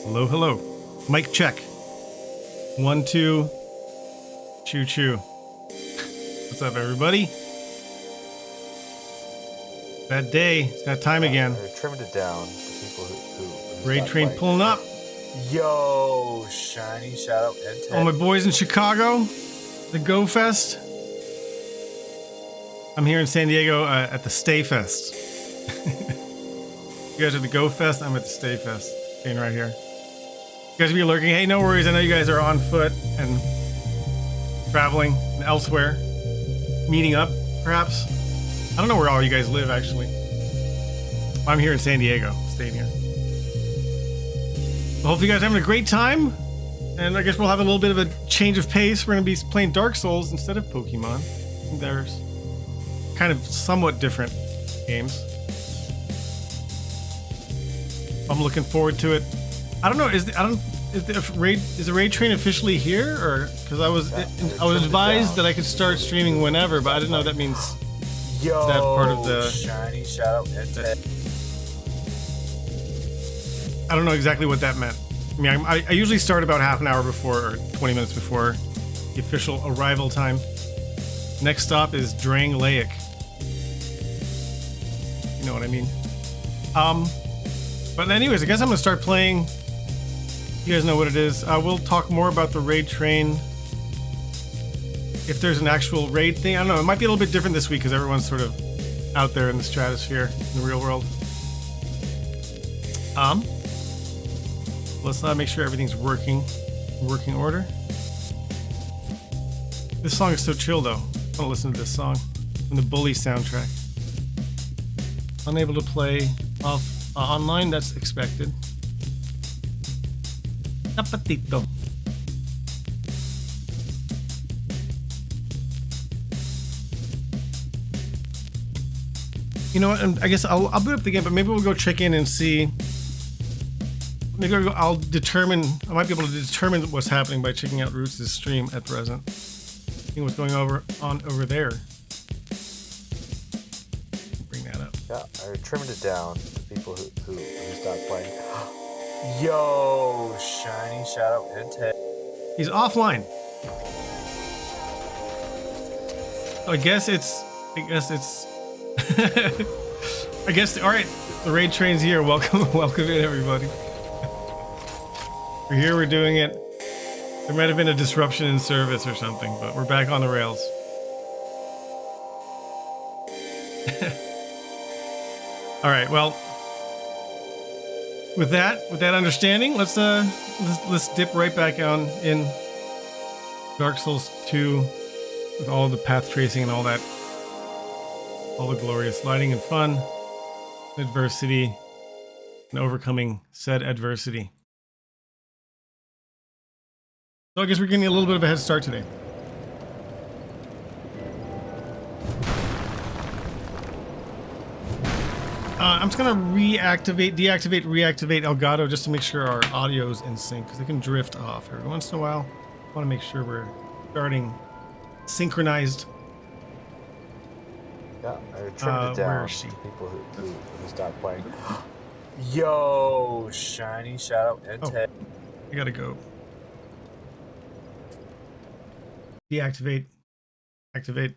Hello, hello. Mic check. 1, 2. Choo choo. What's up, everybody? That day, it's that time again. They're trimming it down to people who Raid train playing. pulling up. Yo, Shiny, Shadow, and Ted. All my boys in Chicago, the Go Fest. I'm here in San Diego at the Stay Fest. You guys are at the Go Fest, I'm at the Stay Fest. Staying right here. You guys be lurking. Hey, no worries. I know you guys are on foot and traveling elsewhere. Meeting up, perhaps. I don't know where all you guys live, actually. I'm here in San Diego, staying here. Well, hopefully you guys are having a great time. And I guess we'll have a little bit of a change of pace. We're going to be playing Dark Souls instead of Pokemon. There's kind of somewhat different games. I'm looking forward to it. I don't know. Is the raid train officially here, or because I was advised that I could start streaming whenever, but I didn't know that means that part of the Shiny, Shadow, and Ted. I don't know exactly what that meant. I mean, I usually start about half an hour before or 20 minutes before the official arrival time. Next stop is Drang Laic. You know what I mean? But anyways, I guess I'm gonna start playing. You guys know what it is. We'll talk more about the raid train. If there's an actual raid thing, I don't know. It might be a little bit different this week because everyone's sort of out there in the stratosphere, in the real world. Let's make sure everything's working order. This song is so chill, though. I want to listen to this song from the Bully soundtrack. Unable to play off online. That's expected. Tapatito. You know what? I guess I'll boot up the game, but maybe we'll go check in and see. Maybe I'll determine. I might be able to determine what's happening by checking out Roots' stream at present. Seeing what's going on over there. Bring that up. Yeah, I trimmed it down to people who stopped playing. Yo, Shiny, Shadow, and Ted. He's offline. I guess it's. I guess. All right, the raid train's here. Welcome in, everybody. We're here. We're doing it. There might have been a disruption in service or something, but we're back on the rails. All right. Well, with that understanding, let's dip right back on in Dark Souls 2 with all the path tracing and all that. All the glorious lighting and fun, adversity, and overcoming said adversity. So I guess we're getting a little bit of a head start today. I'm just gonna deactivate Elgato just to make sure our audio's in sync, because it can drift off every once in a while. I want to make sure we're starting synchronized. Yeah, I trimmed it down to people who stopped playing. Yo, Shiny, Shadow, and Ted. I gotta go. Deactivate. Activate.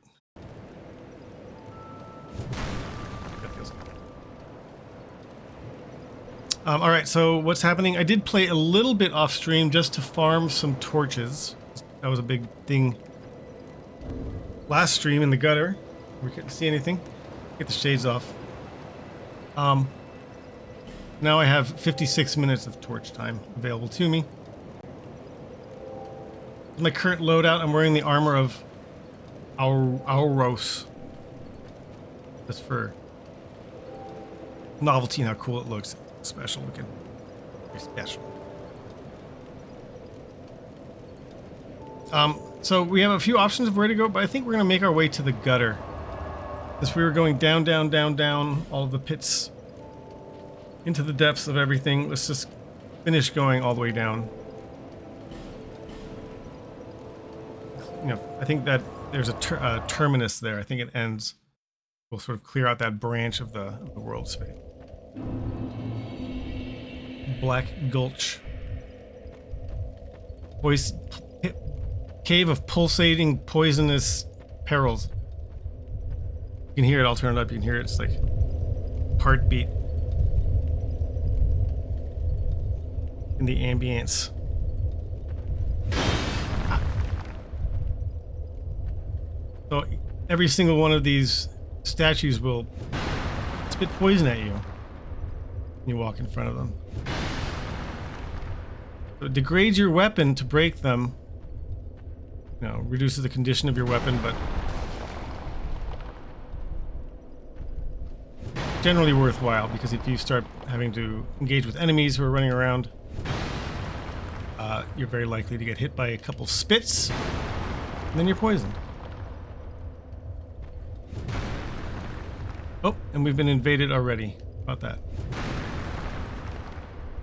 All right, so what's happening? I did play a little bit off stream just to farm some torches. That was a big thing last stream in the gutter. We couldn't see anything. Get the shades off. Now I have 56 minutes of torch time available to me. My current loadout, I'm wearing the armor of Auros. That's for novelty and how cool it looks. Special looking. Very special. So we have a few options of where to go, but I think we're going to make our way to the gutter. As we were going down, all of the pits into the depths of everything. Let's just finish going all the way down. You know, I think that there's a terminus there. I think it ends. We'll sort of clear out that branch of the world space. Black Gulch. Cave of pulsating poisonous perils. You can hear it. I'll turn it up. You can hear it. It's like heartbeat in the ambience. So every single one of these statues will spit poison at you when you walk in front of them. So it degrades your weapon to break them. You know, reduces the condition of your weapon, but generally worthwhile, because if you start having to engage with enemies who are running around, you're very likely to get hit by a couple spits, and then you're poisoned. Oh, and we've been invaded already. How about that?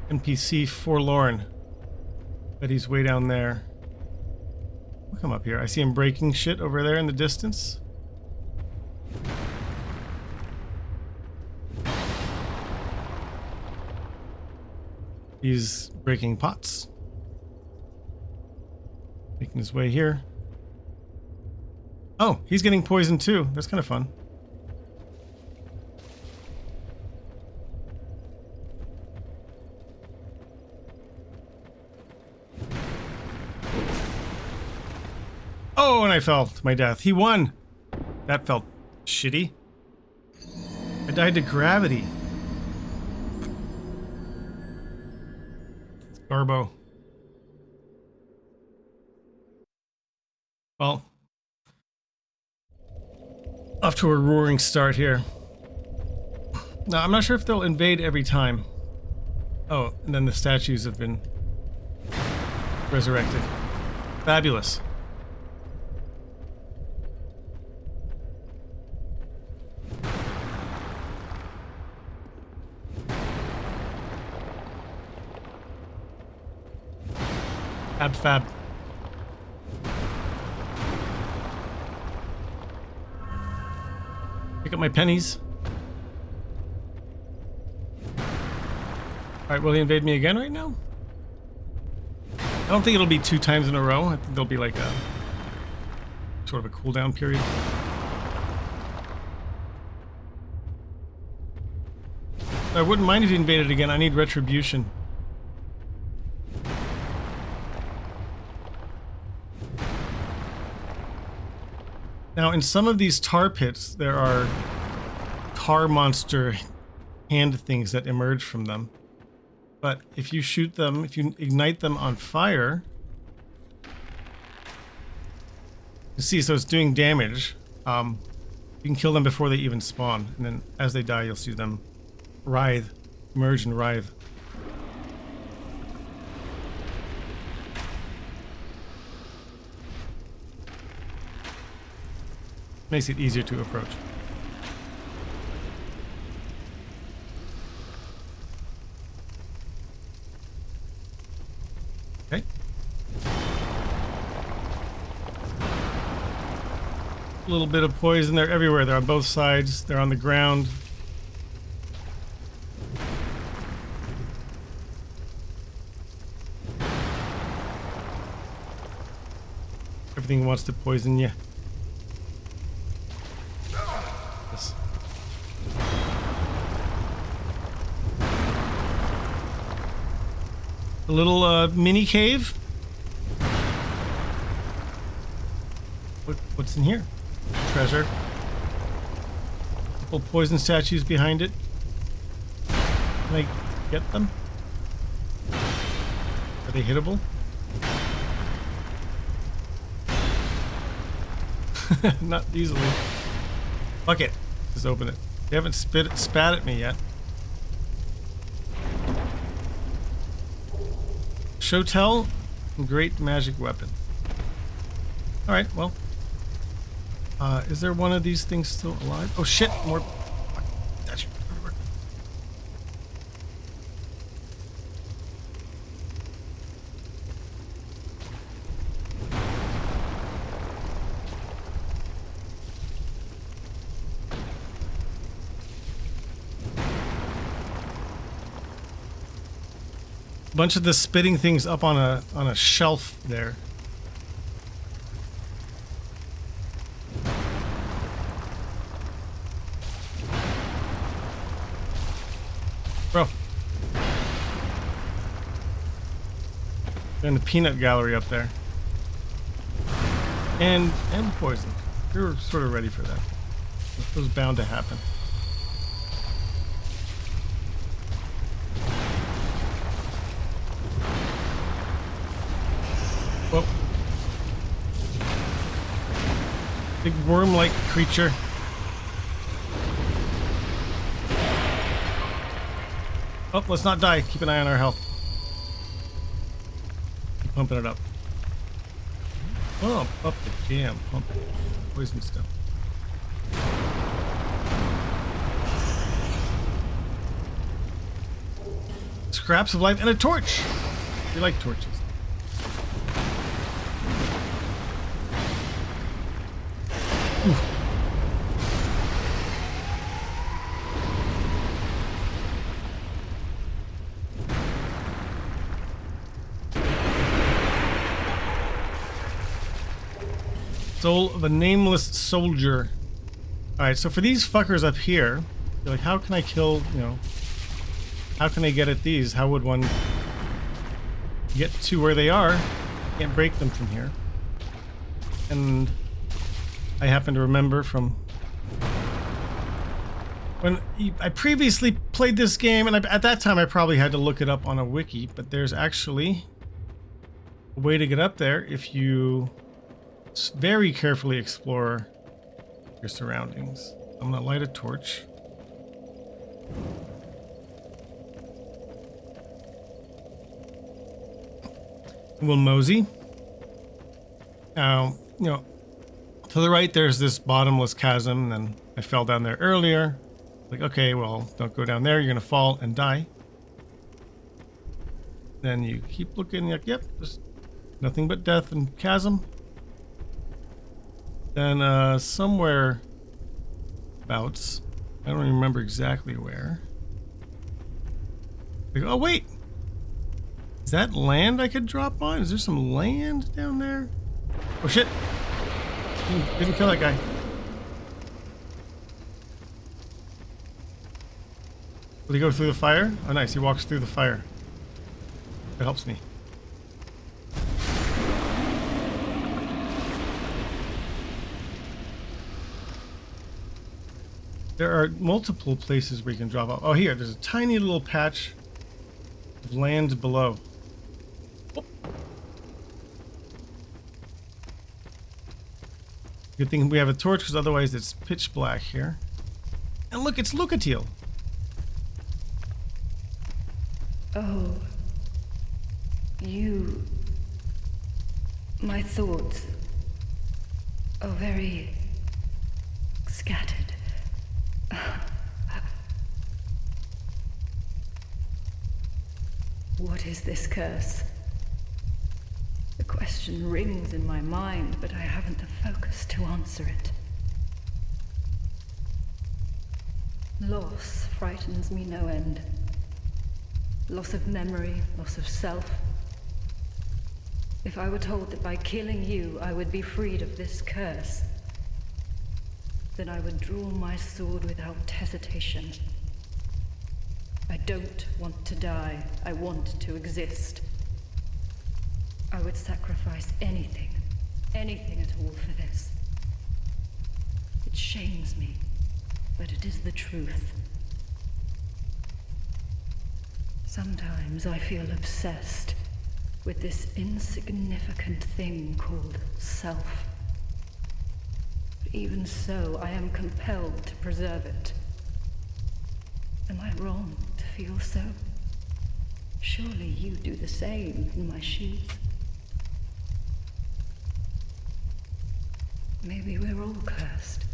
NPC Forlorn. Bet he's way down there. I'll come up here. I see him breaking shit over there in the distance. He's breaking pots. Making his way here. Oh, he's getting poisoned too. That's kind of fun. Oh, and I fell to my death. He won. That felt shitty. I died to gravity. Garbo. Well, off to a roaring start here. Now, I'm not sure if they'll invade every time. Oh, and then the statues have been resurrected. Fabulous. Fab. Pick up my pennies. Alright, will he invade me again right now? I don't think it'll be 2 times in a row. I think there'll be like a sort of a cooldown period. I wouldn't mind if he invaded again. I need retribution. Now, in some of these tar pits, there are tar monster hand things that emerge from them. But if you shoot them, if you ignite them on fire, you see, so it's doing damage. You can kill them before they even spawn, and then as they die, you'll see them writhe, emerge and writhe. Makes it easier to approach. Okay. A little bit of poison. They're everywhere. They're on both sides. They're on the ground. Everything wants to poison you. A little mini cave. What's in here? Treasure. Couple poison statues behind it. Can I get them? Are they hittable? Not easily. Fuck it. Just open it. They haven't spat at me yet. Show tell, great magic weapon. Alright, well. Is there one of these things still alive? Oh shit, more. Statue everywhere. A bunch of the spitting things up on a shelf there. Bro. They're in the peanut gallery up there. And poison. We were sort of ready for that. It was bound to happen. Whoa. Big worm-like creature. Oh, let's not die. Keep an eye on our health. Keep pumping it up. Oh, up the jam. Pump it. Poison stuff. Scraps of life and a torch. We like torches. Oof. Soul of a nameless soldier. Alright, so for these fuckers up here, you're like, how can I kill, you know, how can I get at these? How would one get to where they are? Can't break them from here. And I happen to remember from when I previously played this game, and at that time I probably had to look it up on a wiki, but there's actually a way to get up there if you very carefully explore your surroundings. I'm gonna light a torch. We'll mosey. Now, you know, to the right there's this bottomless chasm, and I fell down there earlier. Like, okay, well, don't go down there, you're gonna fall and die. Then you keep looking, like, yep, there's nothing but death and chasm. Then somewhere abouts, I don't even remember exactly where. Like, oh wait, is that land I could drop on? Is there some land down there? Oh shit! Didn't kill that guy. Will he go through the fire? Oh nice, he walks through the fire. That helps me. There are multiple places where you can drop off. Oh, here, there's a tiny little patch of land below. Oh. Good thing we have a torch, because otherwise it's pitch black here. And look, it's Lucatiel. Oh, you... My thoughts are very scattered. What is this curse? The question rings in my mind, but I haven't the focus to answer it. Loss frightens me no end. Loss of memory, loss of self. If I were told that by killing you I would be freed of this curse, then I would draw my sword without hesitation. I don't want to die. I want to exist. I would sacrifice anything at all for this. It shames me, but it is the truth. Sometimes I feel obsessed with this insignificant thing called self. But even so, I am compelled to preserve it. Am I wrong to feel so? Surely you do the same in my shoes. Maybe we're all cursed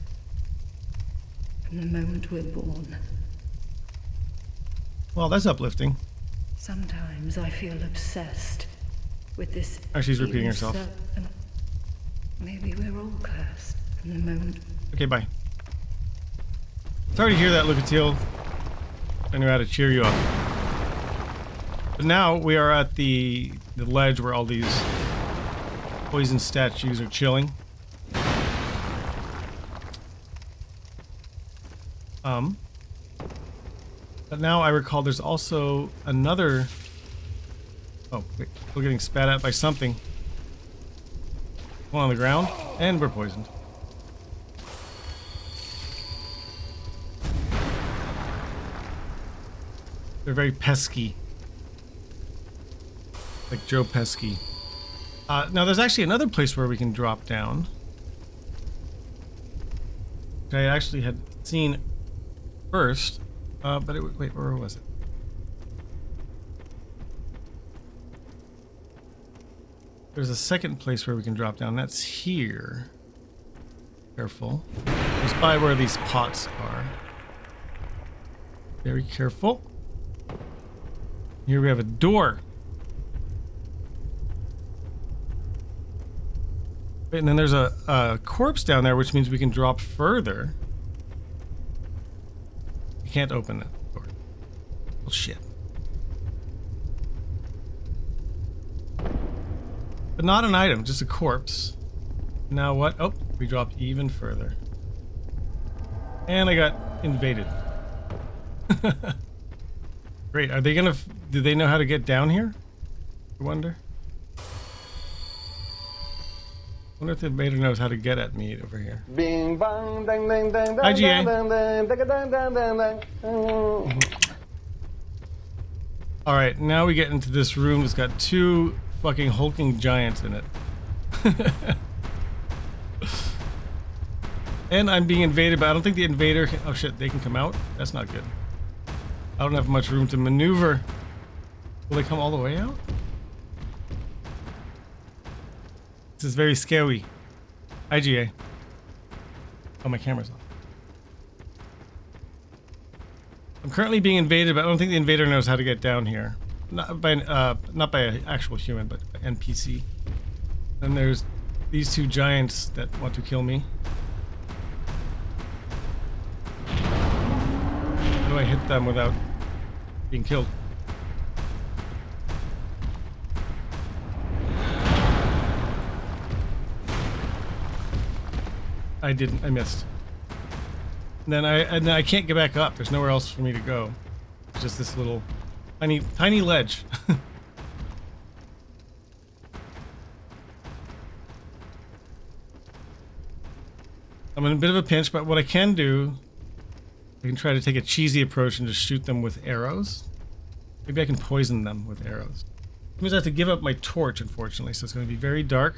from the moment we're born. Well, that's uplifting. Sometimes I feel obsessed with this. Oh, she's repeating herself. Maybe we're all cursed from the moment. Okay, bye. Sorry to hear that, Lucatiel. I knew how to cheer you up. But now we are at the ledge where all these poison statues are chilling. But now I recall there's also another... Oh, wait, we're getting spat at by something. One on the ground, and we're poisoned. They're very pesky. Like Joe Pesky. Now there's actually another place where we can drop down. Which I actually had seen first. But wait, where was it? There's a second place where we can drop down. That's here. Careful. Just by where these pots are. Very careful. Here we have a door. Wait, and then there's a corpse down there, which means we can drop further. You can't open that door. Well, shit. But not an item, just a corpse. Now what? Oh, we dropped even further. And I got invaded. Great. Are they gonna... Do they know how to get down here? I wonder. I wonder if the invader knows how to get at me over here. Bing bang dang dang dang Hi, dang GA. dang dang dang dang dang dang. Alright, now we get into this room that's got two fucking hulking giants in it. And I'm being invaded, but I don't think the invader can... Oh shit, they can come out? That's not good. I don't have much room to maneuver. Will they come all the way out? This is very scary. IGA. Oh, my camera's on. I'm currently being invaded, but I don't think the invader knows how to get down here. Not by an actual human, but by NPC. And there's these two giants that want to kill me. How do I hit them without being killed? I didn't. I missed. And then I can't get back up. There's nowhere else for me to go. It's just this little tiny ledge. I'm in a bit of a pinch, but what I can do, I can try to take a cheesy approach and just shoot them with arrows. Maybe I can poison them with arrows. That means I have to give up my torch, unfortunately, so it's going to be very dark.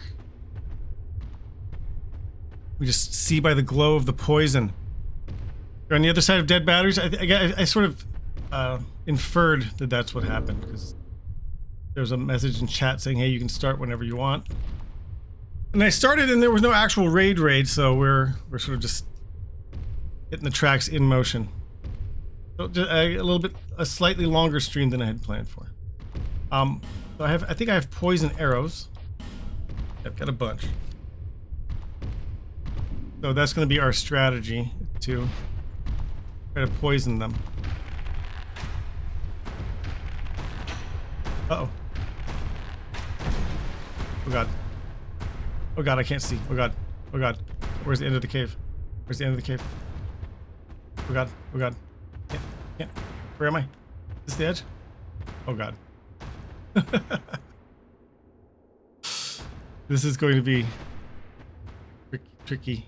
We just see by the glow of the poison. You're on the other side of dead batteries. I sort of inferred that that's what happened, because there was a message in chat saying, hey, you can start whenever you want. And I started and there was no actual raid, so we're sort of just hitting the tracks in motion. So just a slightly longer stream than I had planned for. So I think I have poison arrows. I've got a bunch. So that's going to be our strategy, to try to poison them. Uh-oh. Oh god. Oh god, I can't see. Oh god. Oh god. Where's the end of the cave? Where's the end of the cave? Oh god. Oh god. Can't. Where am I? Is this the edge? Oh god. This is going to be tricky.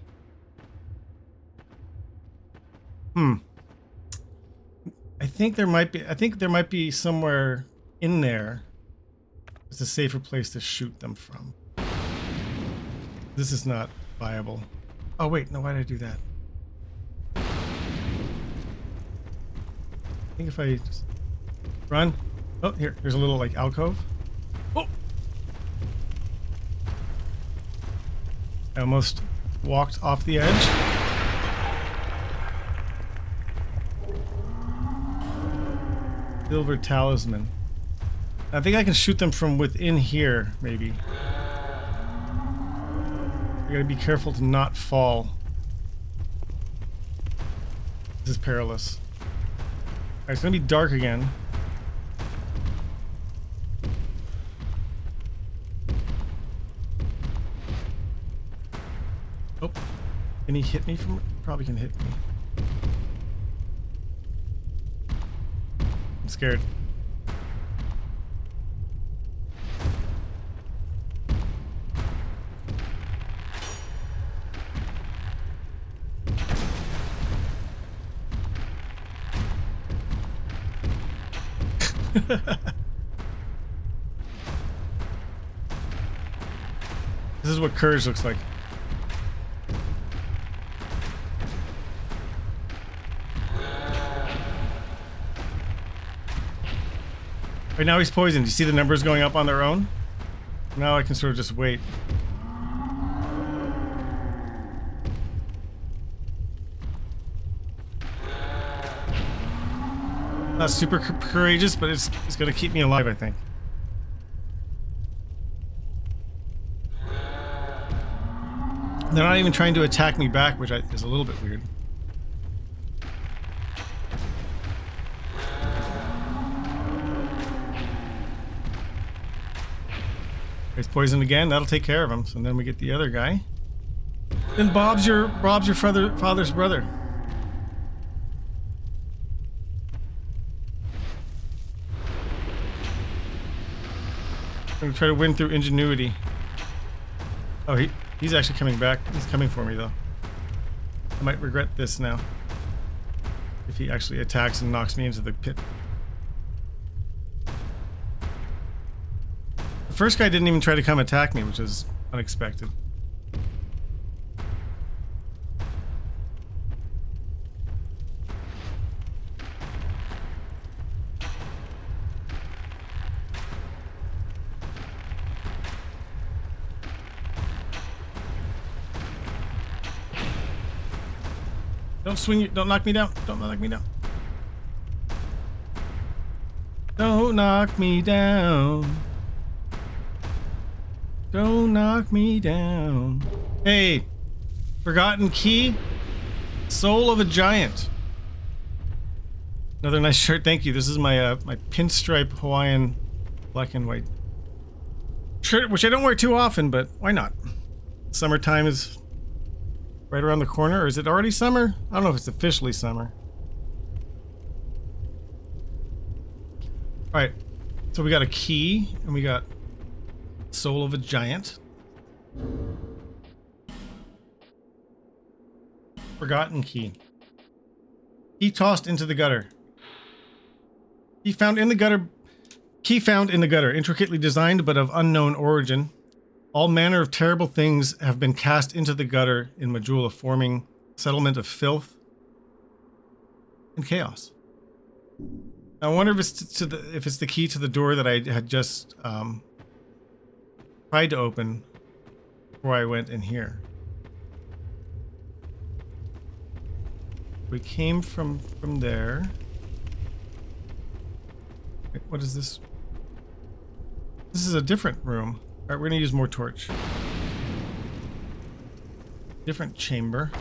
I think there might be somewhere in there. It's a safer place to shoot them from. This is not viable. Oh wait, no, why did I do that? I think if I just run. Oh, here's a little like alcove. Oh! I almost walked off the edge. Silver talisman. I think I can shoot them from within here, maybe. I gotta be careful to not fall. This is perilous. Alright, it's gonna be dark again. Can he hit me from? Probably can hit me. I'm scared. This is what courage looks like. Right now he's poisoned. You see the numbers going up on their own? Now I can sort of just wait. Not super courageous, but it's going to keep me alive, I think. They're not even trying to attack me back, which is a little bit weird. He's poisoned again. That'll take care of him. So then we get the other guy. Then Rob's your father's brother. I'm gonna try to win through ingenuity. Oh, he's actually coming back. He's coming for me though. I might regret this now. If he actually attacks and knocks me into the pit. The first guy didn't even try to come attack me, which is unexpected. Don't swing, don't knock me down. Don't knock me down. Don't knock me down. Don't knock me down. Hey, forgotten key. Soul of a giant. Another nice shirt, thank you. This is my my pinstripe Hawaiian black and white shirt, which I don't wear too often, but why not? Summertime is right around the corner, or is it already summer? I don't know if it's officially summer. Alright, so we got a key, and we got Soul of a Giant. Forgotten key. Key tossed into the gutter. Key found in the gutter. Key found in the gutter, intricately designed but of unknown origin. All manner of terrible things have been cast into the gutter in Majula, forming settlement of filth and chaos. I wonder if it's if it's the key to the door that I had just tried to open before I went in here. We came from there. Wait, what is this? This is a different room. Alright, we're gonna use more torch. Different chamber.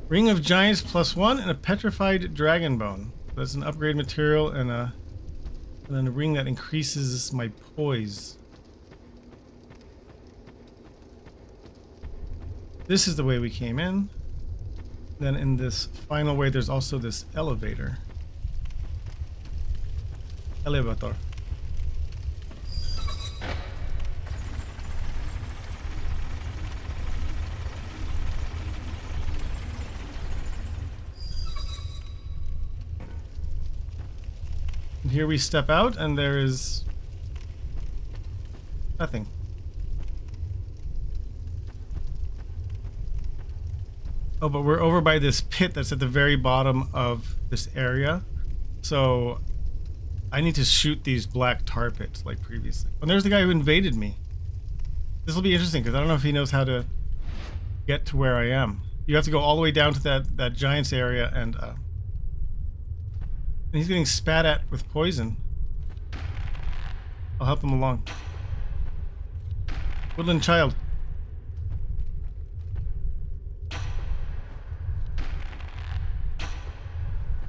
Ring of Giants +1 and a petrified dragon bone. That's an upgrade material and then a ring that increases my poise. This is the way we came in. Then in this final way, there's also this elevator. Elevator. And here we step out and there is nothing. Oh, but we're over by this pit that's at the very bottom of this area. So I need to shoot these black tar pits like previously. And there's the guy who invaded me. This will be interesting because I don't know if he knows how to get to where I am. You have to go all the way down to that giant's area and he's getting spat at with poison. I'll help him along. Woodland child.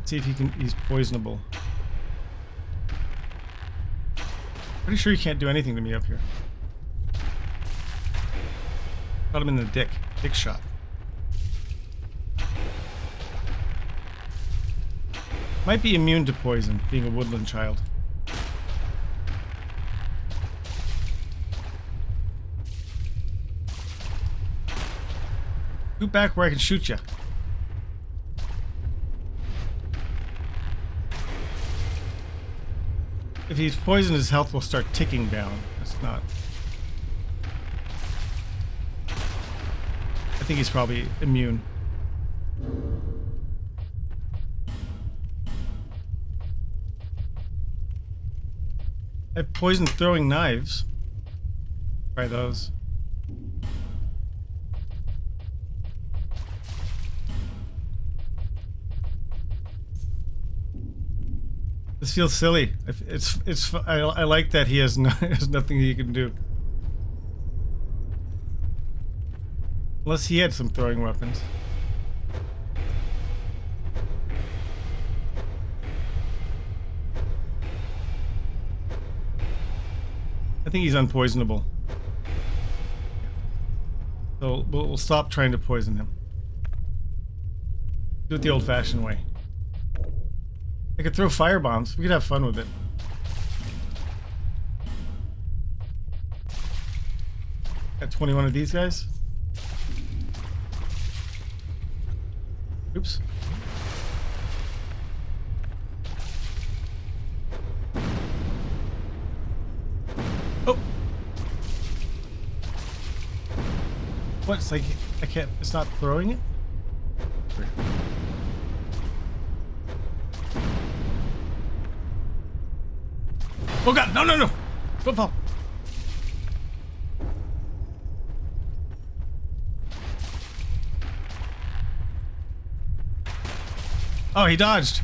See if he's poisonable. Pretty sure you can't do anything to me up here. Shot him in the dick. Dick shot. Might be immune to poison, being a woodland child. Scoot back where I can shoot you. If he's poisoned, his health will start ticking down. That's not... I think he's probably immune. I have poison throwing knives. Try those. This feels silly. I like that he has has nothing he can do. Unless he had some throwing weapons. I think he's unpoisonable. So we'll stop trying to poison him. Do it the old-fashioned way. I could throw fire bombs. We could have fun with it. Got 21 of these guys. Oops. Oh. What? It's like I can't. It's not throwing it. Oh god! No! No! No! Don't fall. Oh, he dodged.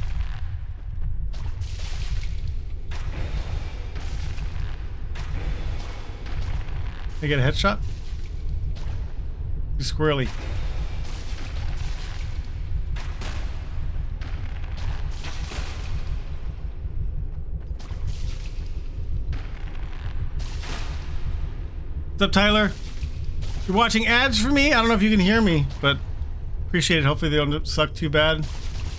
They get a headshot? Too squirrely. What's up, Tyler? You're watching ads for me? I don't know if you can hear me, but appreciate it. Hopefully they don't suck too bad.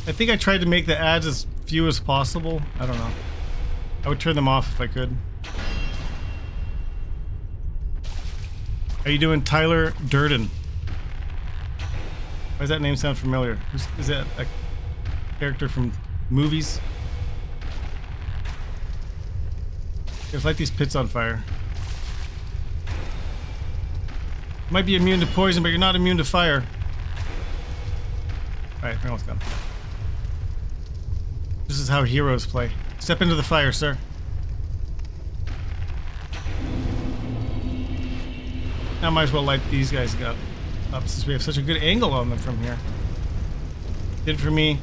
I think I tried to make the ads as few as possible. I don't know. I would turn them off if I could. How you doing, Tyler Durden? Why does that name sound familiar? Is that a character from movies? Just light these pits on fire. Might be immune to poison, but you're not immune to fire. Alright, we're almost done. This is how heroes play. Step into the fire, sir. Now might as well light these guys up since we have such a good angle on them from here. Did for me.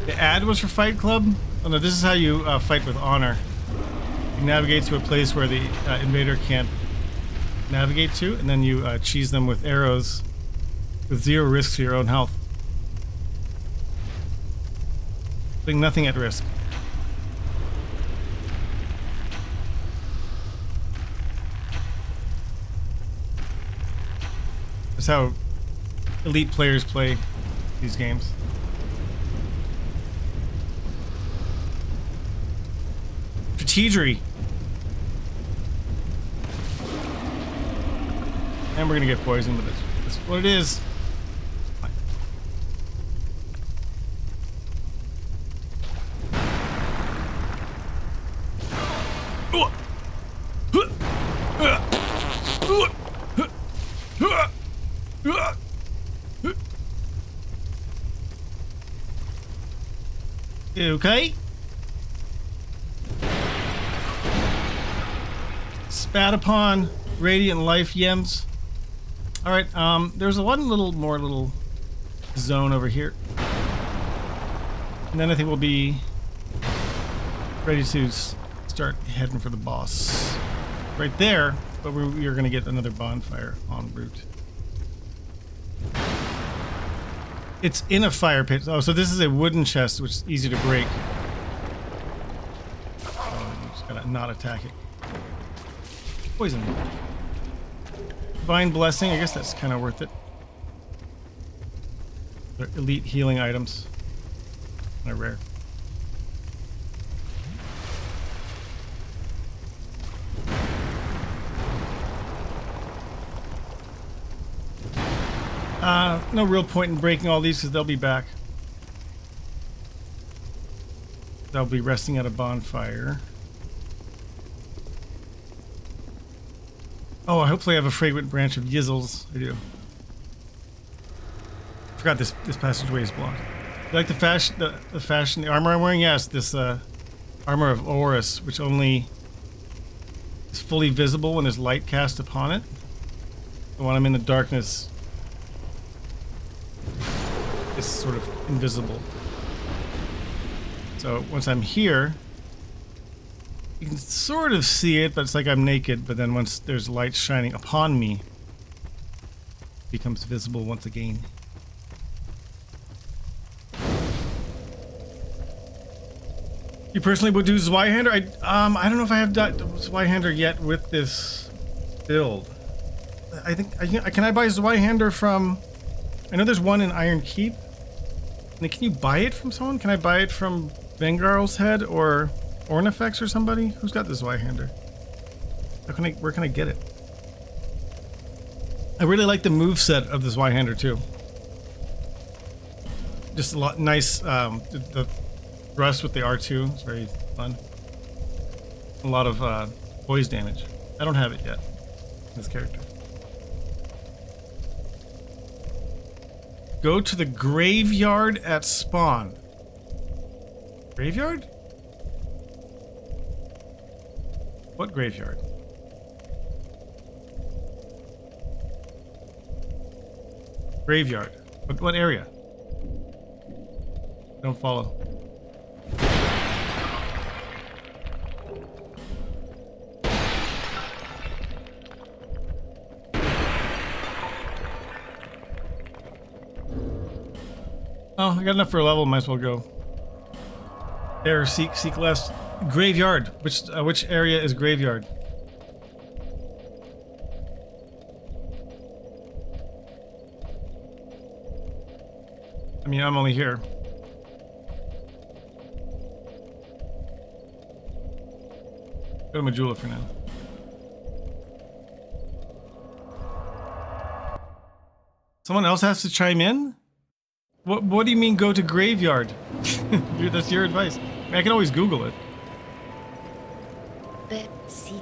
The ad was for Fight Club. Oh no, this is how you fight with honor. You navigate to a place where the invader can't navigate to, and then you cheese them with arrows with 0 risk to your own health. Putting nothing at risk. That's how elite players play these games. Strategery. And we're gonna get poisoned with this. That's what it is. Okay. Spat upon radiant life yems. All right. There's one little zone over here, and then I think we'll be ready to start heading for the boss. Right there, but we are going to get another bonfire en route. It's in a fire pit. Oh, so this is a wooden chest, which is easy to break. Oh, you just gotta not attack it. Poison. Divine Blessing, I guess that's kind of worth it. They're elite healing items. Kind of rare. No real point in breaking all these because they'll be back. They'll be resting at a bonfire. Oh, hopefully I have a fragrant branch of Yizzles. I do. Forgot this passageway is blocked. You like the fashion, the armor I'm wearing? Yes, this armor of Horus, which only is fully visible when there's light cast upon it. And when I'm in the darkness, it's sort of invisible. So once I'm here, you can sort of see it, but it's like I'm naked. But then once there's light shining upon me, it becomes visible once again. You personally would do Zweihander? I don't know if I have done Zweihander yet with this build. I think can I buy Zweihander from? I know there's one in Iron Keep. And can you buy it from someone? Can I buy it from Vengarl's Head or Ornifex or somebody? Who's got the Zweihander? Where can I get it? I really like the moveset of the Zweihander too. Just a lot nice. The thrust with the R2 is very fun. A lot of poise damage. I don't have it yet. This character. Go to the graveyard at spawn. Graveyard? What graveyard? Graveyard. What area? Don't follow. Oh, I got enough for a level, might as well go. There, seek less. Graveyard. Which area is graveyard? I mean, I'm only here. Go to Majula for now. Someone else has to chime in? What do you mean go to graveyard? That's your advice. I mean, I can always Google it. Seek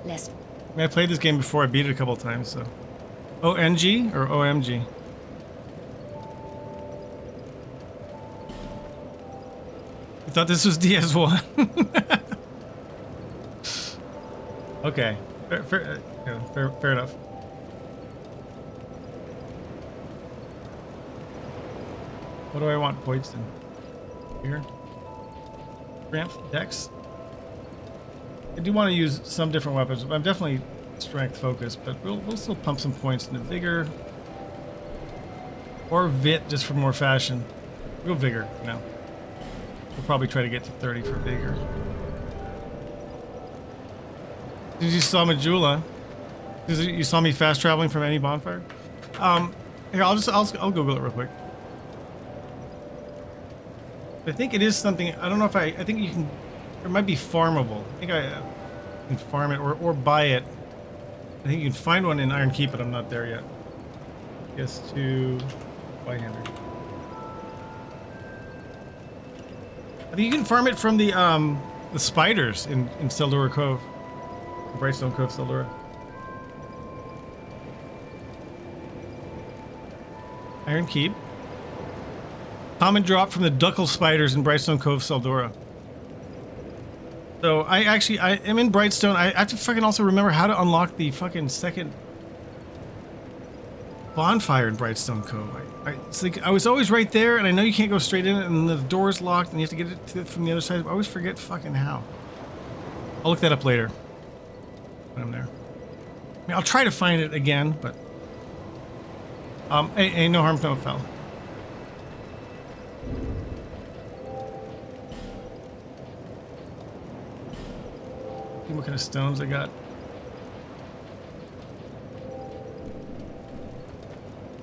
less. I mean, I played this game before. I beat it a couple times, so. ONG or OMG? You thought this was DS1? Okay. Fair enough. What do I want points in? Here? Ramp, Dex? I do want to use some different weapons. I'm definitely strength focused, but we'll still pump some points into Vigor. Or Vit, just for more fashion. We'll go Vigor for now. We'll probably try to get to 30 for Vigor. Did you saw Majula? You saw me fast traveling from any bonfire? Here, I'll Google it real quick. I think it is something. I don't know if I think you can. It might be farmable. I think I can farm it or buy it. I think you can find one in Iron Keep, but I'm not there yet. Guess to Zweihander. I think you can farm it from the spiders in Seldora Cove, Brightstone Cove, Seldora. Iron Keep. Common drop from the Duckle spiders in Brightstone Cove, Seldora. So I am in Brightstone. I have to fucking also remember how to unlock the fucking second bonfire in Brightstone Cove. It's like I was always right there, and I know you can't go straight in it, and the door's locked, and you have to get it from the other side. I always forget fucking how. I'll look that up later when I'm there. I mean, I'll try to find it again, but hey, no harm, no foul. What kind of stones I got?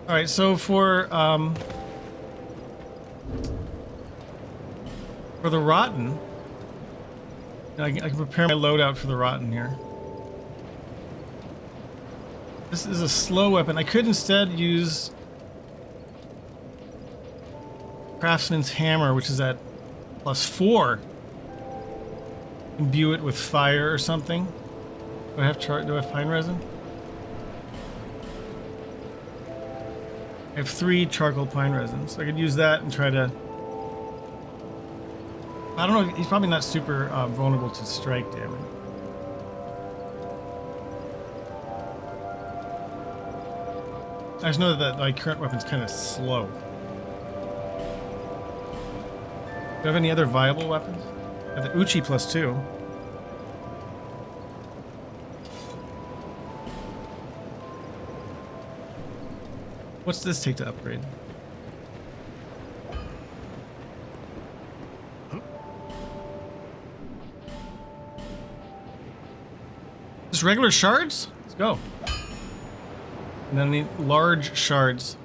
All right, so for the Rotten, I can prepare my loadout for the Rotten here. This is a slow weapon. I could instead use Craftsman's Hammer, which is at +4. Imbue it with fire or something. Do I have pine resin? I have 3 charcoal pine resins. So I could use that and try to... I don't know, he's probably not super vulnerable to strike damage. I just know that my current weapon's kind of slow. Do I have any other viable weapons? I have the Uchi +2. What's this take to upgrade? Just regular shards? Let's go. And then I need large shards.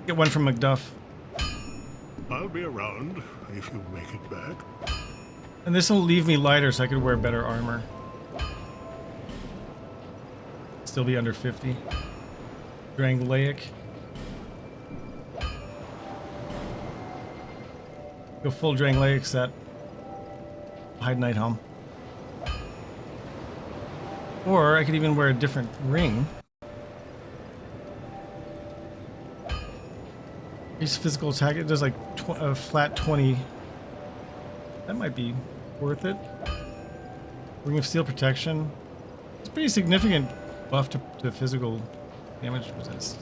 Get one from Macduff. I'll be around if you make it back. And this will leave me lighter so I could wear better armor. Still be under 50. Drangleic. Go full Drangleic set. Hide Night Helm. Or I could even wear a different ring. Increase physical attack. It does like a flat 20. That might be worth it. Ring of Steel Protection. It's a pretty significant buff to physical damage resist.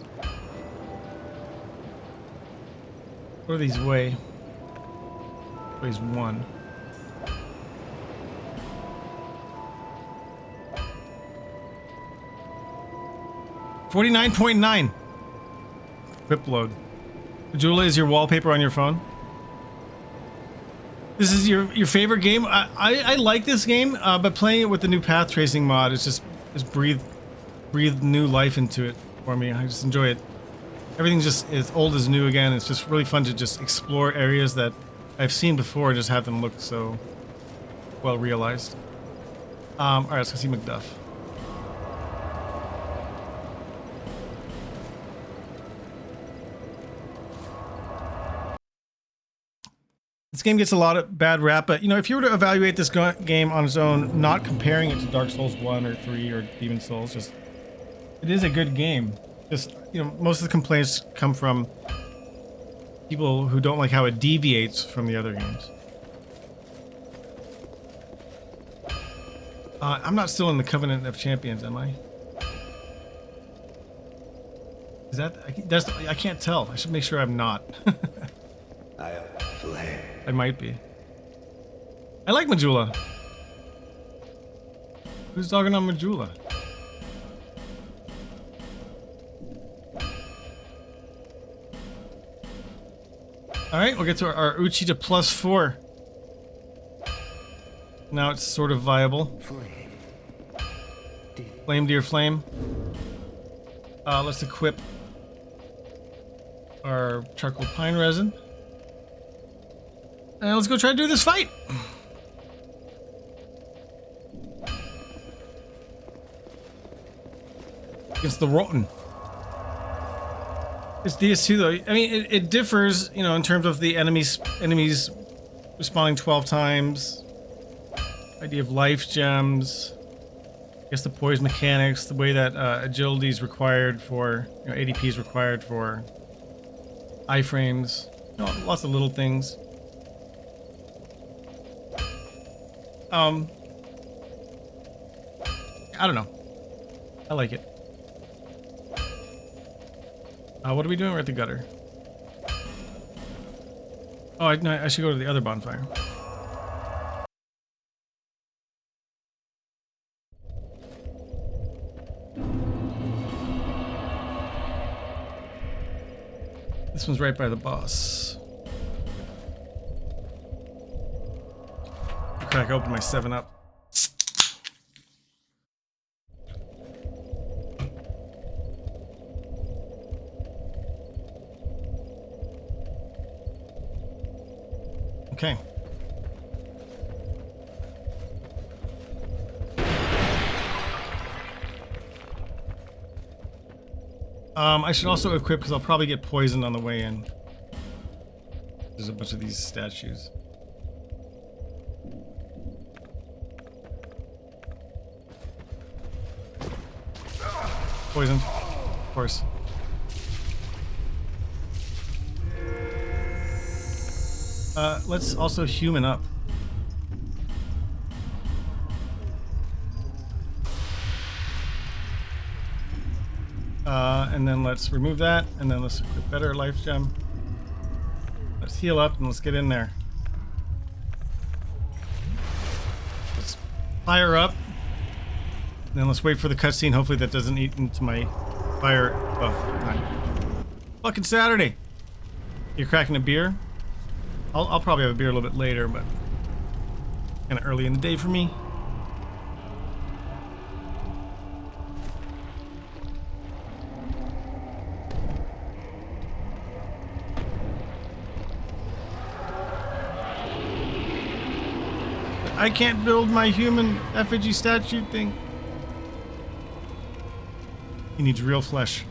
What do these weigh? Weighs 1. $49.9. Whip load. Jula, is your wallpaper on your phone? This is your favorite game? I like this game, but playing it with the new path tracing mod, it's just breathed new life into it for me. I just enjoy it. Everything's just as old as new again. It's just really fun to just explore areas that I've seen before and just have them look so well realized. Alright, let's go see Macduff. This game gets a lot of bad rap, but you know, if you were to evaluate this game on its own, not comparing it to Dark Souls 1 or 3 or Demon Souls, just it is a good game. Just, you know, most of the complaints come from people who don't like how it deviates from the other games. I'm not still in the Covenant of Champions, am I? Is that I can't tell. I should make sure I'm not. I might be. I like Majula. Who's dogging on Majula? Alright, we'll get to our Uchi to +4. Now it's sort of viable. Flame Deer Flame. Let's equip our charcoal pine resin. And let's go try to do this fight. Against the Rotten. It's DS2 though. I mean, it differs, you know, in terms of the enemies respawning 12 times. Idea of life gems. I guess the poise mechanics, the way that agility is required for, you know, ADP is required for iframes. You know, lots of little things. I don't know. I like it. What are we doing? We're at the gutter. Oh, I should go to the other bonfire. This one's right by the boss. Crack open my 7-Up. Okay. I should also equip because I'll probably get poisoned on the way in. There's a bunch of these statues. Poisoned, of course. Let's also human up. And then let's remove that, and then let's equip better life gem. Let's heal up and let's get in there. Let's fire up. And then let's wait for the cutscene. Hopefully that doesn't eat into my fire buff time. Fucking Saturday. You're cracking a beer? I'll probably have a beer a little bit later, but kind of early in the day for me. I can't build my human effigy statue thing. He needs real flesh.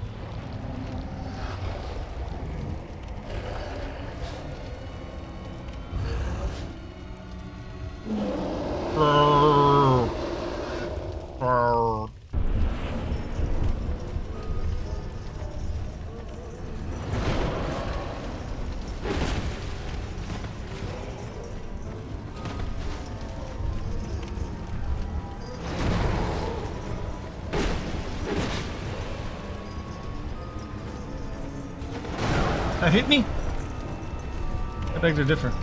That hit me? I beg to differ.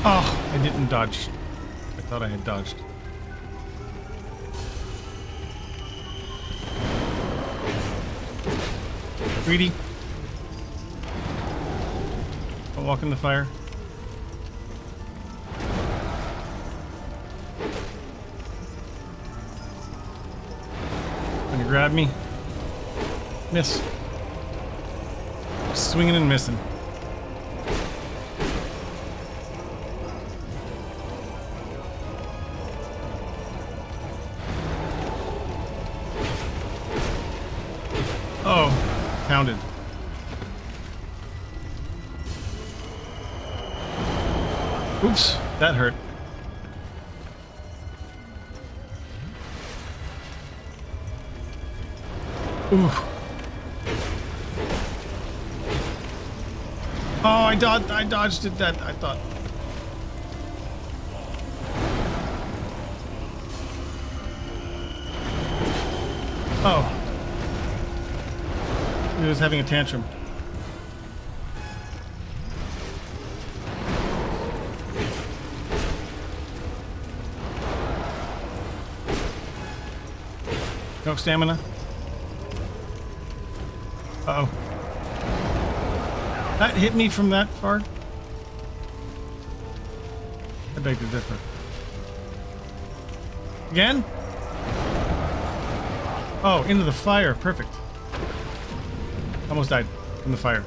Oh, I didn't dodge. I thought I had dodged. Greedy. Don't walk in the fire. Gonna grab me. Miss. Swinging and missing. Oh, pounded. Oops, that hurt. Ooh. Oh, I dodged it. That I thought. Oh. He was having a tantrum. No stamina. Uh-oh. That hit me from that far? I beg to differ. Again? Oh, into the fire. Perfect. Almost died from the fire.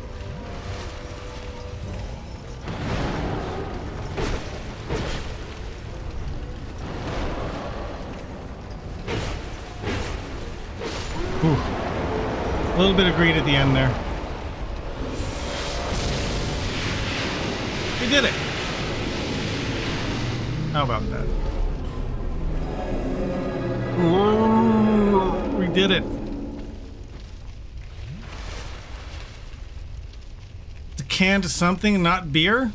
Whew. A little bit of greed at the end there. We did it. How about that? Ooh, we did it. It's a can to something, not beer?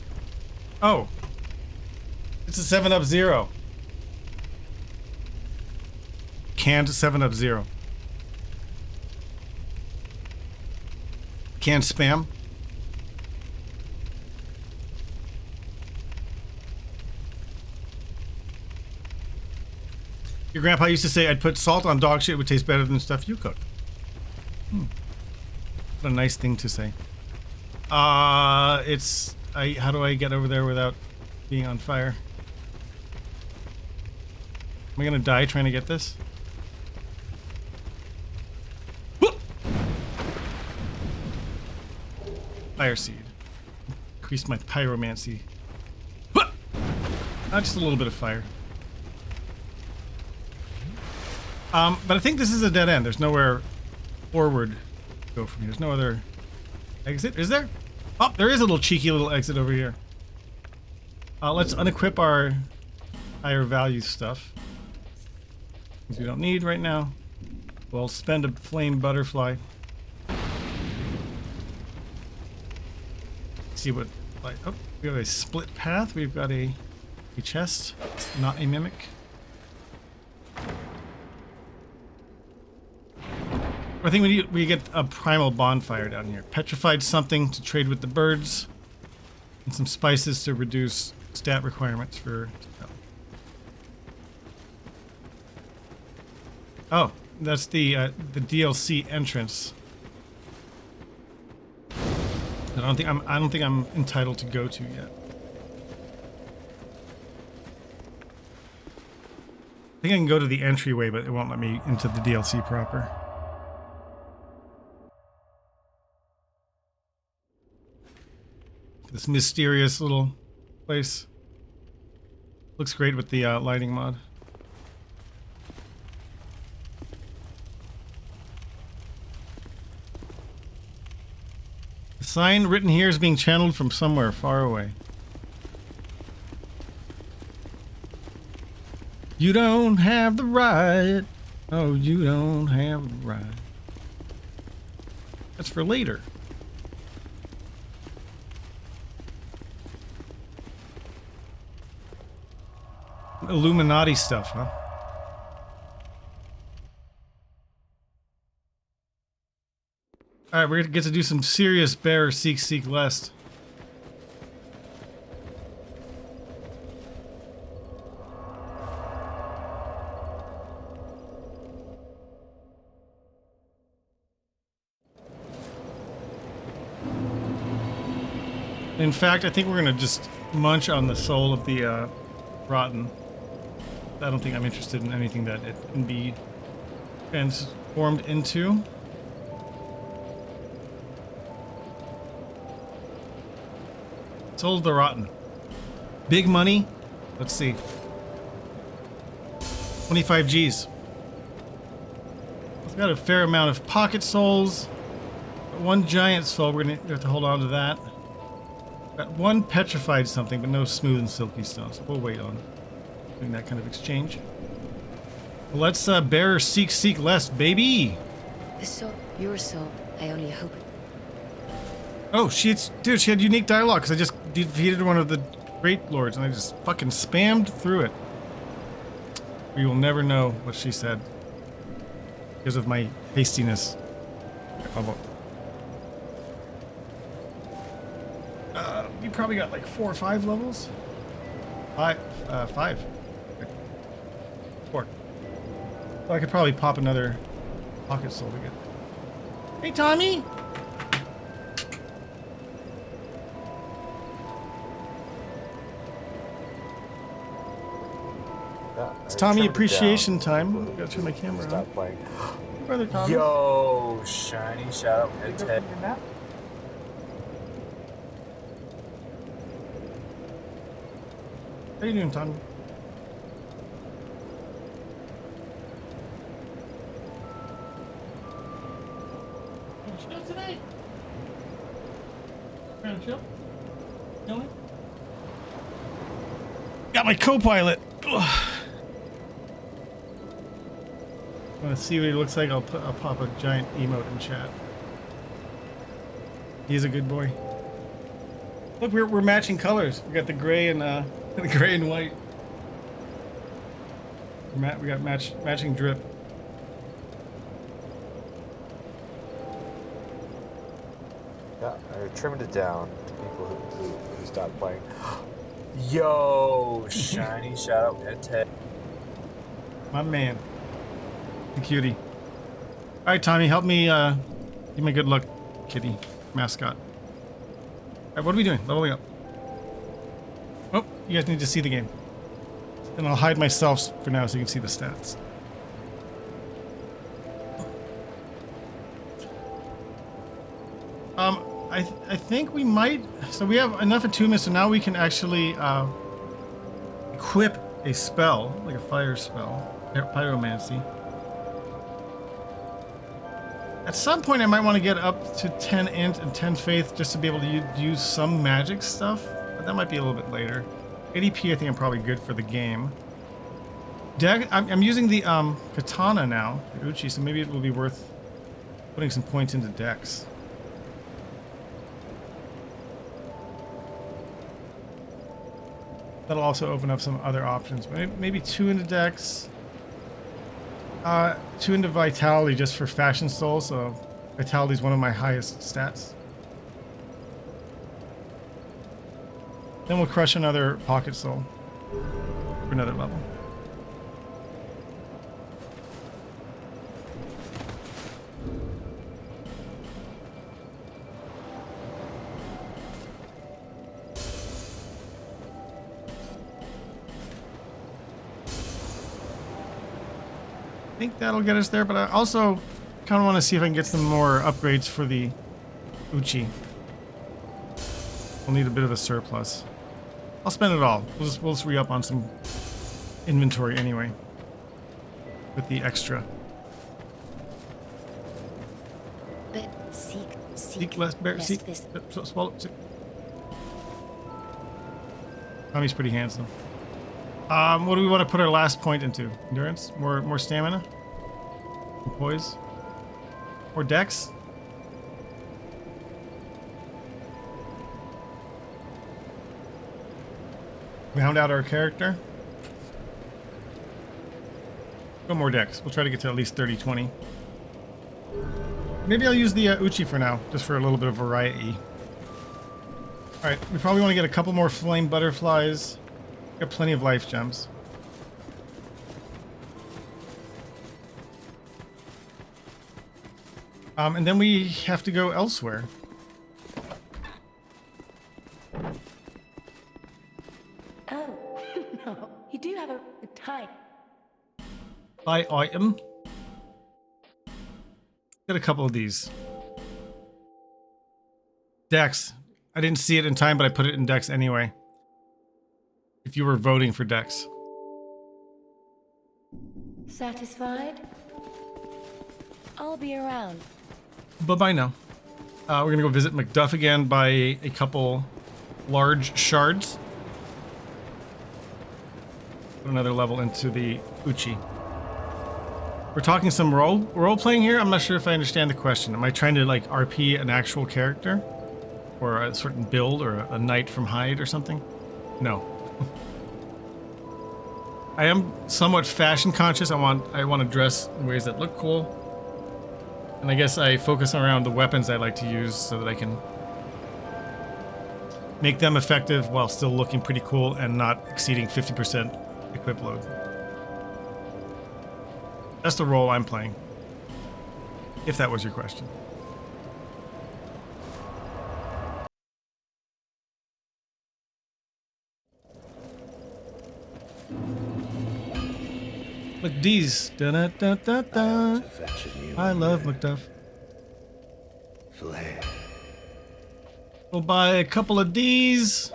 Oh. It's a 7-Up Zero. Can to 7-Up Zero. Canned spam. Your grandpa used to say I'd put salt on dog shit, it would taste better than stuff you cook. What a nice thing to say. How do I get over there without being on fire? Am I gonna die trying to get this? Fire seed. Increase my pyromancy. Just a little bit of fire. But I think this is a dead end. There's nowhere forward to go from here. There's no other exit. Is there? Oh, there is a little cheeky little exit over here. Let's unequip our higher value stuff. Things we don't need right now. We'll spend a flame butterfly. See what, like, oh, we have a split path. We've got a chest. It's not a mimic. I think we get a primal bonfire down here. Petrified something to trade with the birds, and some spices to reduce stat requirements for. Oh, that's the DLC entrance. I don't think I'm entitled to go to yet. I think I can go to the entryway, but it won't let me into the DLC proper. This mysterious little place. Looks great with the lighting mod. The sign written here is being channeled from somewhere far away. You don't have the right. Oh, you don't have the right. That's for later. Illuminati stuff, huh? Alright, we're gonna get to do some serious bear seek lest. In fact, I think we're gonna just munch on the soul of the rotten. I don't think I'm interested in anything that it can be transformed into. Soul of the rotten. Big money. Let's see. 25 G's. I've got a fair amount of pocket souls. One giant soul. We're gonna have to hold on to that. Got one petrified something, but no smooth and silky stone. So we'll wait on doing that kind of exchange. Let's bear seek lest, baby. The soul, your soul. I only hope it. Oh, she had unique dialogue because I just defeated one of the Great Lords and I just fucking spammed through it. We will never know what she said because of my hastiness. We probably got like 4 or 5 levels. 5. Okay. 4. So I could probably pop another pocket soul again. Hey, Tommy. It's Tommy appreciation time. I gotta turn my camera on. Stop playing. Brother Tommy. Yo, shiny shout out and Ted. How you doing, Tommy? Chill today? Trying to chill? Chilling? Got my co-pilot. I want to see what he looks like. I'll pop a giant emote in chat. He's a good boy. Look, we're matching colors. We got the gray and the gray and white. We got matching drip. Yeah, I trimmed it down to people who stopped playing. Yo, shiny shout out and Ted. My man. The cutie. Alright, Tommy, help me give me good luck, kitty mascot. Alright, what are we doing? Leveling up. Oh, you guys need to see the game. And I'll hide myself for now so you can see the stats. I I think we might. So we have enough attunements, so now we can actually equip a spell, like a fire spell, pyromancy. At some point, I might want to get up to 10 int and 10 faith just to be able to use some magic stuff, but that might be a little bit later. ADP, I think I'm probably good for the game. I'm using the katana now, the Uchi, so maybe it will be worth putting some points into Dex. That'll also open up some other options. Maybe 2 into Dex. 2 into Vitality just for Fashion Soul, so Vitality is one of my highest stats. Then we'll crush another Pocket Soul for another level. I think that'll get us there, but I also kind of want to see if I can get some more upgrades for the Uchi. We'll need a bit of a surplus. I'll spend it all. We'll just re-up on some inventory anyway with the extra. But Seek less bear. Seek. Swallow. Tommy's pretty handsome. What do we want to put our last point into? Endurance? More stamina? Poise? Or dex? Round out our character. Go more dex. We'll try to get to at least 30-20. Maybe I'll use the Uchi for now, just for a little bit of variety. Alright, we probably want to get a couple more flame butterflies. Got plenty of life gems. And then we have to go elsewhere. Oh, no. You do have a time. Buy item. Got a couple of these. Dex. I didn't see it in time, but I put it in Dex anyway. If you were voting for Dex. Satisfied? I'll be around. Bye-bye now. We're going to go visit Macduff again, buy a couple large shards. Put another level into the Uchi. We're talking some role-playing here? I'm not sure if I understand the question. Am I trying to, like, RP an actual character? Or a certain build, or a knight from Hyde or something? No. I am somewhat fashion conscious. I want to dress in ways that look cool. And I guess I focus around the weapons I like to use so that I can make them effective while still looking pretty cool and not exceeding 50% equip load. That's the role I'm playing. If that was your question. McDee's. Da da da da da. I love Macduff. Flare. We'll buy a couple of these.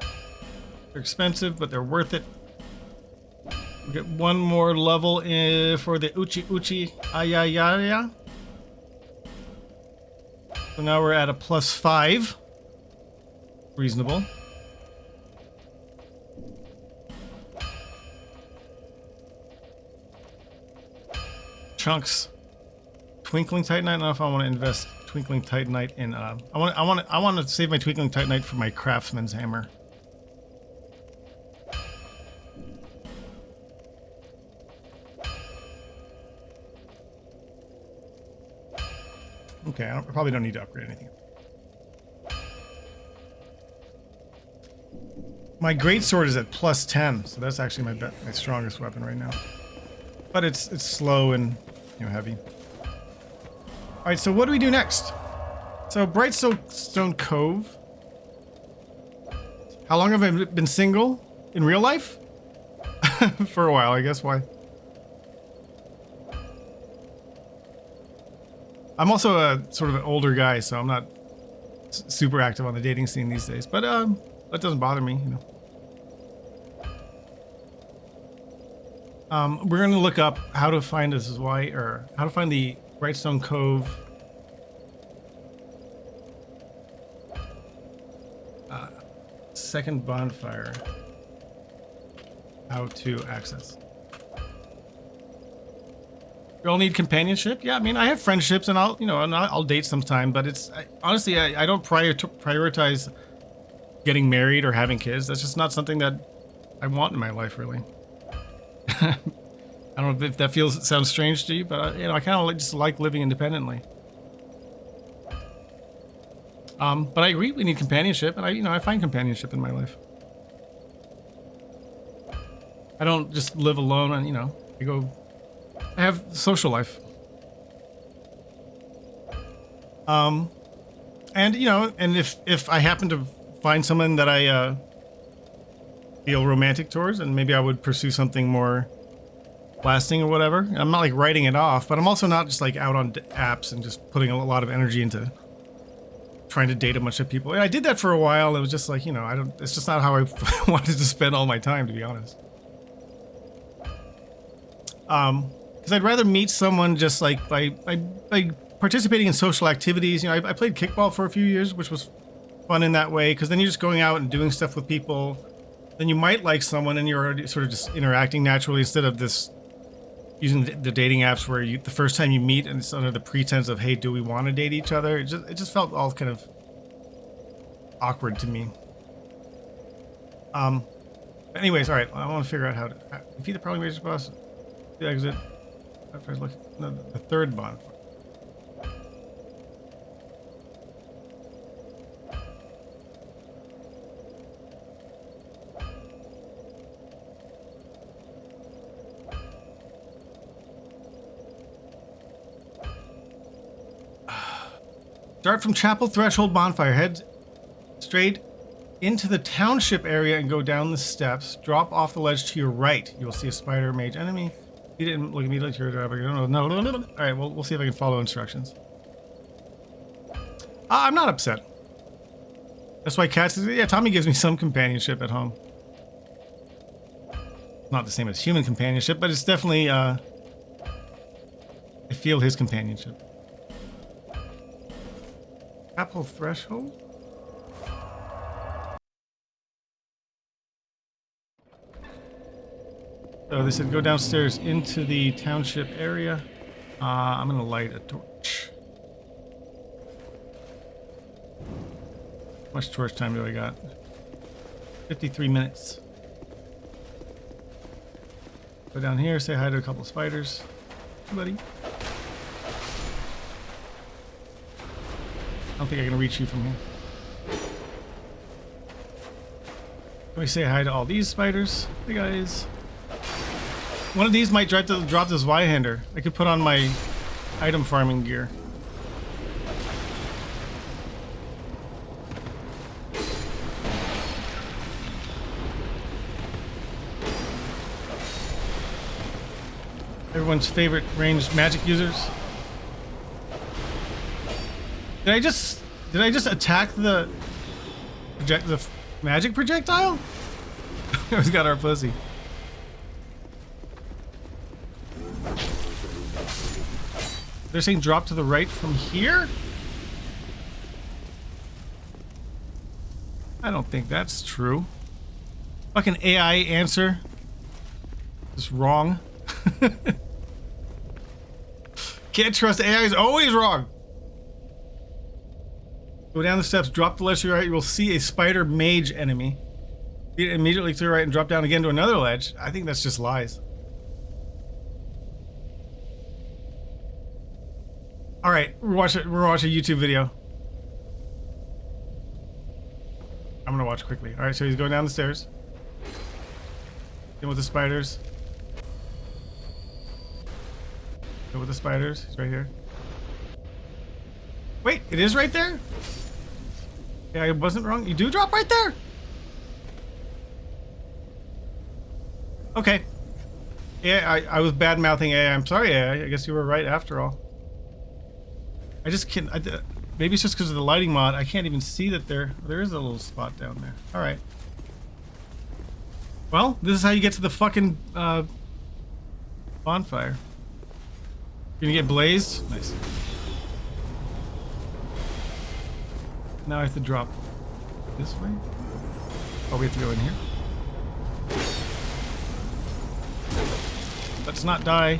They're expensive, but they're worth it. We'll get one more level for the Uchi Ayayaya. So now we're at a +5. Reasonable. Chunks. Twinkling Titanite. I don't know if I want to invest Twinkling Titanite in. I want to save my Twinkling Titanite for my Craftsman's Hammer. Okay, I probably don't need to upgrade anything. My greatsword is at +10, so that's actually my strongest weapon right now. But it's slow and heavy. All right, so what do we do next? So Brightstone Cove. How long have I been single in real life? For a while, I guess. Why? I'm also a sort of an older guy, so I'm not super active on the dating scene these days, but that doesn't bother me, you know. We're gonna look up how to find how to find the Brightstone Cove. Second bonfire. How to access. We all need companionship. Yeah, I mean, I have friendships, and I'll date sometime. But honestly, I don't prioritize getting married or having kids. That's just not something that I want in my life, really. I don't know if that sounds strange to you, but I kind of just like living independently. But I agree, we need companionship, and I find companionship in my life. I don't just live alone, and I have social life. And if I happen to find someone that I feel romantic towards, and maybe I would pursue something more lasting or whatever. I'm not like writing it off, but I'm also not just like out on apps and just putting a lot of energy into trying to date a bunch of people. I did that for a while. It was just like, it's just not how I wanted to spend all my time, to be honest. Because I'd rather meet someone just like by participating in social activities. I played kickball for a few years, which was fun in that way, because then you're just going out and doing stuff with people. Then you might like someone and you're already sort of just interacting naturally instead of this using the dating apps where the first time you meet and it's under the pretense of, hey, do we want to date each other? It just felt all kind of awkward to me. Anyways, all right, I want to figure out how to defeat the prowling major boss. The exit. The third bonfire. Start from Chapel Threshold Bonfire. Head straight into the township area and go down the steps. Drop off the ledge to your right. You will see a spider mage enemy. You didn't look immediately to your driver. No. All right, well, we'll see if I can follow instructions. I'm not upset. That's why Kat says, yeah, Tommy gives me some companionship at home. Not the same as human companionship, but it's definitely, I feel his companionship. Apple Threshold? So they said go downstairs into the township area. I'm gonna light a torch. How much torch time do I got? 53 minutes. Go down here, say hi to a couple of spiders. Hey, buddy. I don't think I can reach you from here. Let me say hi to all these spiders. Hey guys. One of these might drop the Zweihander. I could put on my item farming gear. Everyone's favorite ranged magic users. Did I just attack the magic projectile? We always got our pussy. They're saying drop to the right from here? I don't think that's true. Fucking AI answer. It's wrong. Can't trust AI, is always wrong. Go down the steps, drop the ledge to your right, you will see a spider mage enemy. Immediately to your right and drop down again to another ledge. I think that's just lies. Alright, we're watching a YouTube video. I'm gonna watch quickly. Alright, so he's going down the stairs. In with the spiders. In with the spiders. He's right here. Wait, it is right there? Yeah, I wasn't wrong. You do drop right there? Okay. Yeah, I was bad-mouthing AI. I'm sorry, AI. I guess you were right after all. I just can't... maybe it's just because of the lighting mod. I can't even see that there is a little spot down there. All right. Well, this is how you get to the fucking bonfire. You're gonna get blazed? Nice. Now I have to drop this way. Oh, we have to go in here. Let's not die.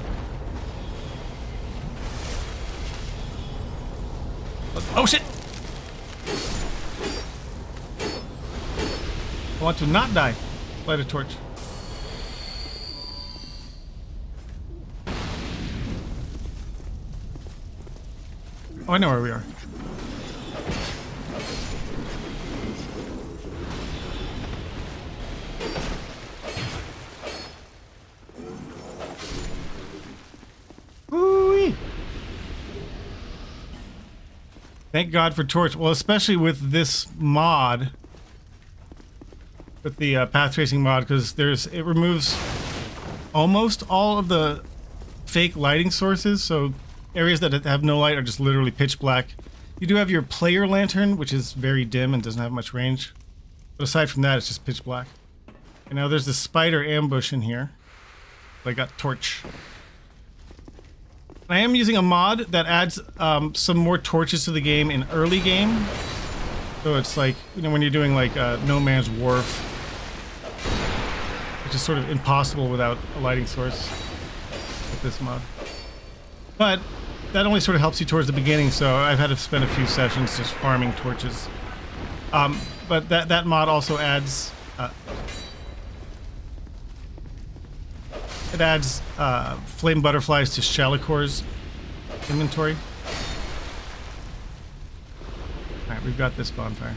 Oh shit! I want to not die. Light a torch. Oh, I know where we are. Woo-wee. Thank God for torch. Well, especially with this mod. With the path tracing mod, because it removes almost all of the fake lighting sources, so areas that have no light are just literally pitch black. You do have your player lantern, which is very dim and doesn't have much range, but aside from that, it's just pitch black. And now there's this spider ambush in here. I got torch. I am using a mod that adds some more torches to the game in early game. So it's like, you know, when you're doing like No Man's Wharf, which is sort of impossible without a lighting source with this mod. But that only sort of helps you towards the beginning, so I've had to spend a few sessions just farming torches. But that mod also adds it adds flame butterflies to Shalicor's inventory. Alright, we've got this bonfire.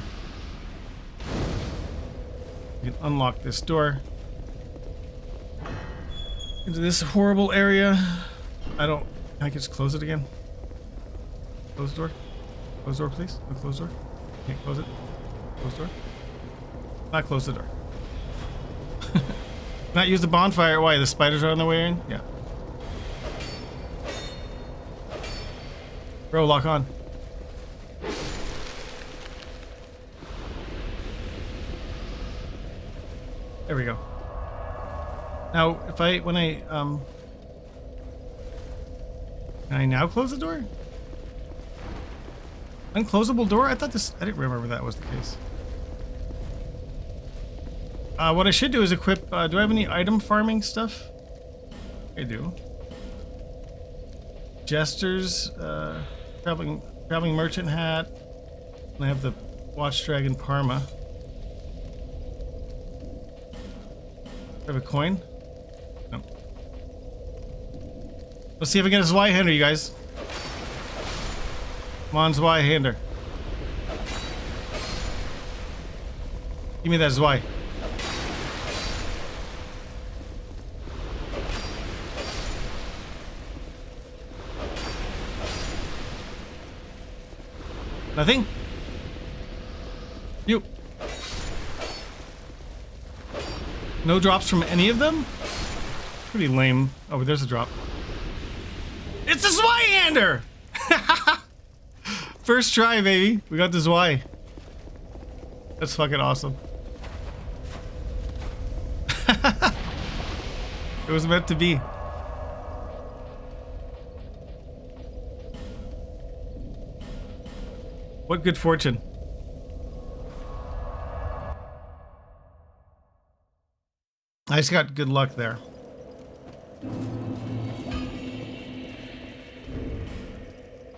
We can unlock this door into this horrible area. Can I just close it again? Close door? Close door, please? No, close door? Can't close it? Close door? Not close the door. Not use the bonfire. Why? The spiders are on the way in? Yeah. Bro, lock on. There we go. Now, when I can I now close the door? Unclosable door? I didn't remember that was the case. What I should do is equip, do I have any item farming stuff? I do. Jester's, traveling merchant hat. And I have the Watch Dragon Parma. Do I have a coin? No. Let's see if I get a Zweihander, you guys. Come on, Zweihander. Give me that Zwei. Nothing? You. No drops from any of them? Pretty lame. Oh, there's a drop. It's a Zweihander! First try, baby. We got the Zwei. That's fucking awesome. It was meant to be. What good fortune. I just got good luck there.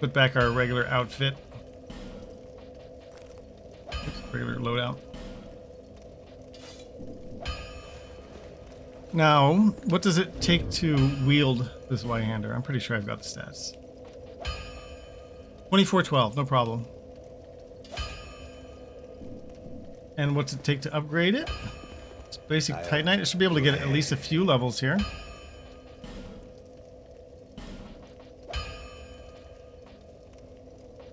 Put back our regular outfit. Regular loadout. Now, what does it take to wield this Zweihander? I'm pretty sure I've got the stats. 2412, no problem. And what's it take to upgrade it? It's basic Titanite. It should be able to get at least a few levels here.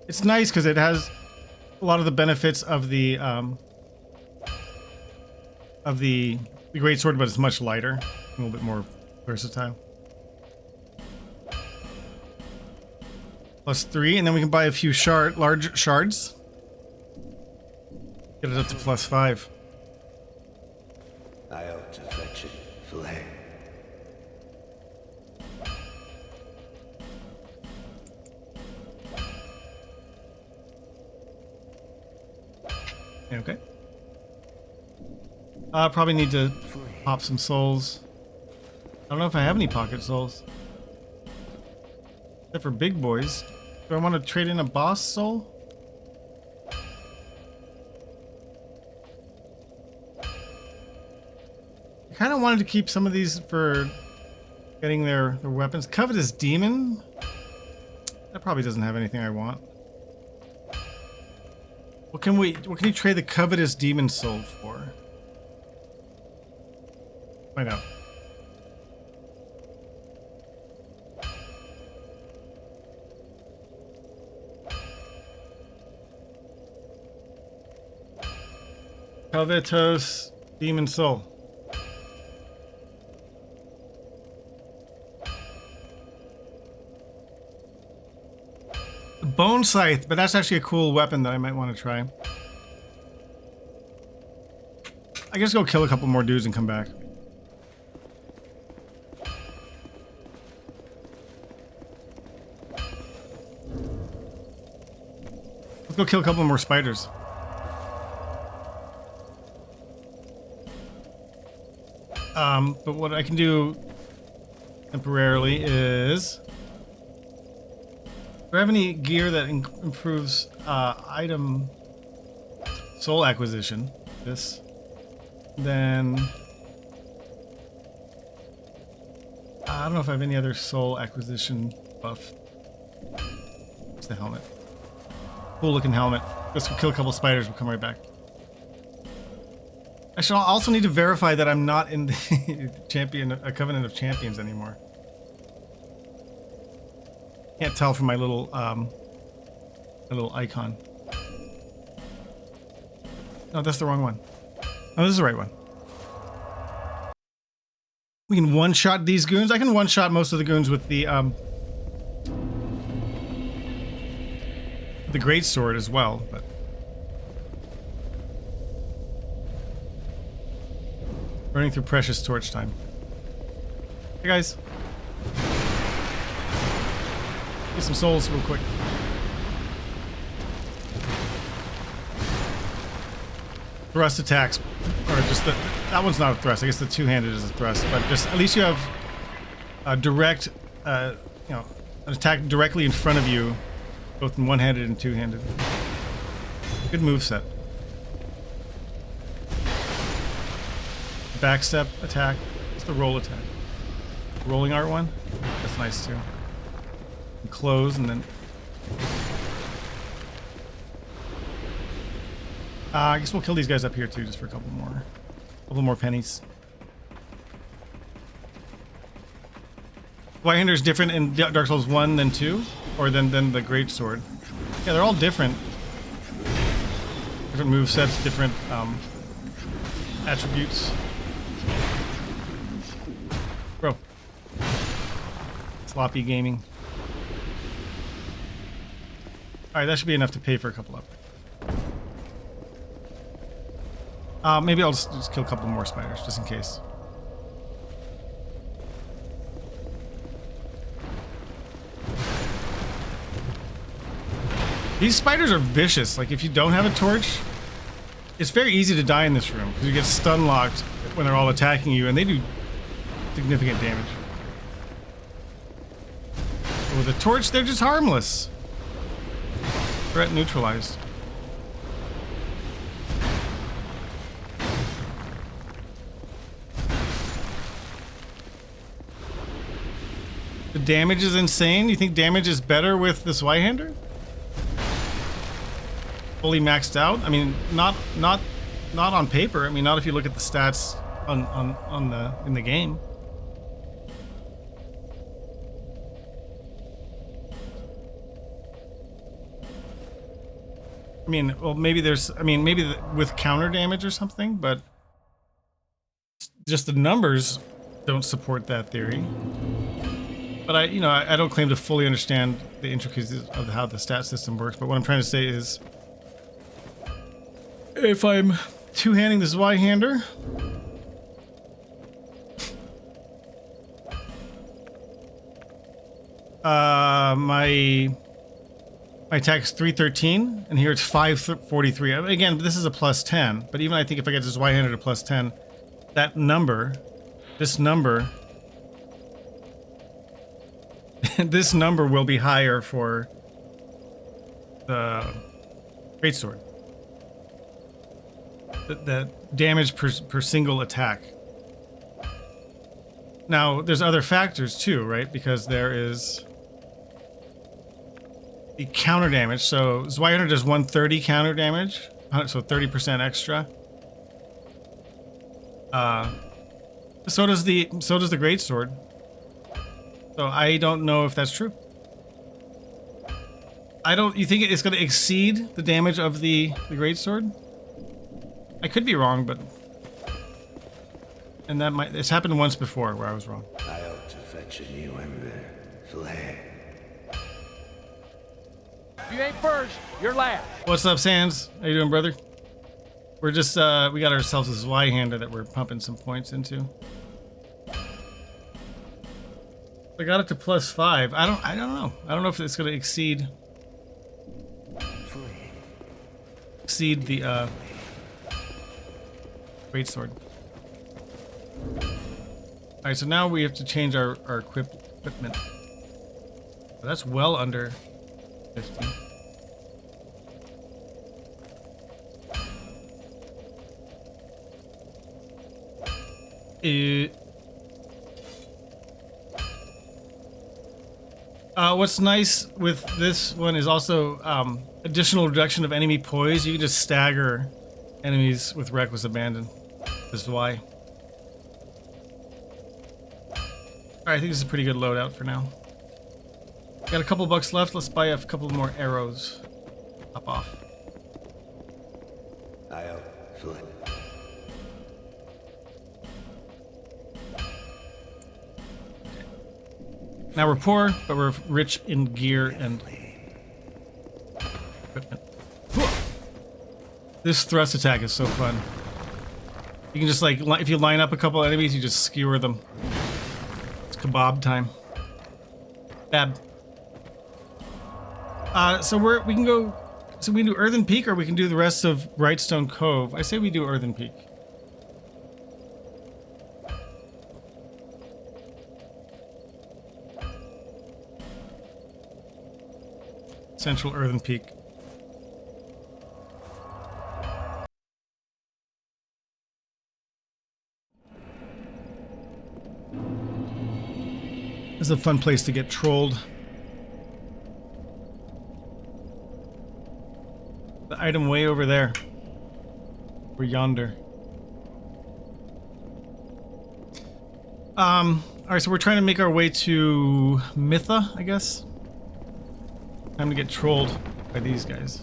It's nice because it has a lot of the benefits of the great sword, but it's much lighter, a little bit more versatile. +3, and then we can buy a few large shards. Get it up to +5. I ought to fetch it, fillet. Okay. Probably need to pop some souls. I don't know if I have any pocket souls. Except for big boys. Do I want to trade in a boss soul? I kind of wanted to keep some of these for getting their weapons. Covetous Demon? That probably doesn't have anything I want. What can you trade the Covetous Demon soul for? Find out. Covetous Demon Soul. Bone Scythe, but that's actually a cool weapon that I might want to try. I guess go kill a couple more dudes and come back. Let's go kill a couple more spiders. But what I can do temporarily is... Do I have any gear that improves item soul acquisition? This. Then... I don't know if I have any other soul acquisition buff. What's the helmet? Cool looking helmet. Let's go kill a couple spiders, we'll come right back. I should also need to verify that I'm not in the Covenant of Champions anymore. Can't tell from my little icon. No, that's the wrong one. Oh, this is the right one. We can one-shot these goons. I can one-shot most of the goons with the great sword as well, but burning through precious torch time. Hey guys. Get some souls real quick. Thrust attacks, or just that one's not a thrust. I guess the two-handed is a thrust, but just at least you have a direct, an attack directly in front of you, both in one-handed and two-handed. Good moveset. Backstep attack. What's the roll attack? Rolling R1? That's nice too. And close and then... I guess we'll kill these guys up here too, just for a couple more pennies. Zweihander is different in Dark Souls 1 than 2, or than the Great Sword. Yeah, they're all different. Different movesets, different attributes. Bro. Sloppy gaming. Alright, that should be enough to pay for a couple up. Maybe I'll just kill a couple more spiders, just in case. These spiders are vicious. Like, if you don't have a torch, it's very easy to die in this room, because you get stun locked when they're all attacking you, and they do significant damage. But with a torch, they're just harmless. Threat neutralized. The damage is insane. You think damage is better with the Zweihander? Fully maxed out? I mean, not on paper. I mean, not if you look at the stats in the game. I mean, well, maybe there's, maybe with counter damage or something, but just the numbers don't support that theory. But I don't claim to fully understand the intricacies of how the stat system works. But what I'm trying to say is, if I'm two-handing the Zweihander, my attack's 313, and here it's 543. Again, this is a plus 10, but even I think if I get this Zweihander to plus 10, that number, this number, this number will be higher for the greatsword. The damage per single attack. Now, there's other factors too, right? Because there is the counter damage. So Zweihander does 130 counter damage, so 30% extra. So does the greatsword. So I don't know if that's true. You think it's going to exceed the damage of the greatsword? I could be wrong, but it's happened once before where I was wrong. I ought to fetch a new ember flare. If you ain't first, you're last. What's up, Sans? How you doing, brother? We're just we got ourselves a Zweihander that we're pumping some points into. I got it to plus 5. I don't know. I don't know if it's gonna exceed the greatsword. Alright, so now we have to change our equipment. That's well under 50. What's nice with this one is also additional reduction of enemy poise. You can just stagger enemies with reckless abandon. This is why. Alright, I think this is a pretty good loadout for now. Got a couple bucks left. Let's buy a couple more arrows. Up off. I'll flip. Now we're poor, but we're rich in gear and equipment. This thrust attack is so fun. You can just like, if you line up a couple enemies, you just skewer them. It's kebab time. Bad. So we can go. So we can do Earthen Peak, or we can do the rest of Brightstone Cove. I say we do Earthen Peak. Central Earthen Peak. This is a fun place to get trolled. The item way over there. Or yonder. Alright, so we're trying to make our way to Mytha, I guess. Time to get trolled by these guys.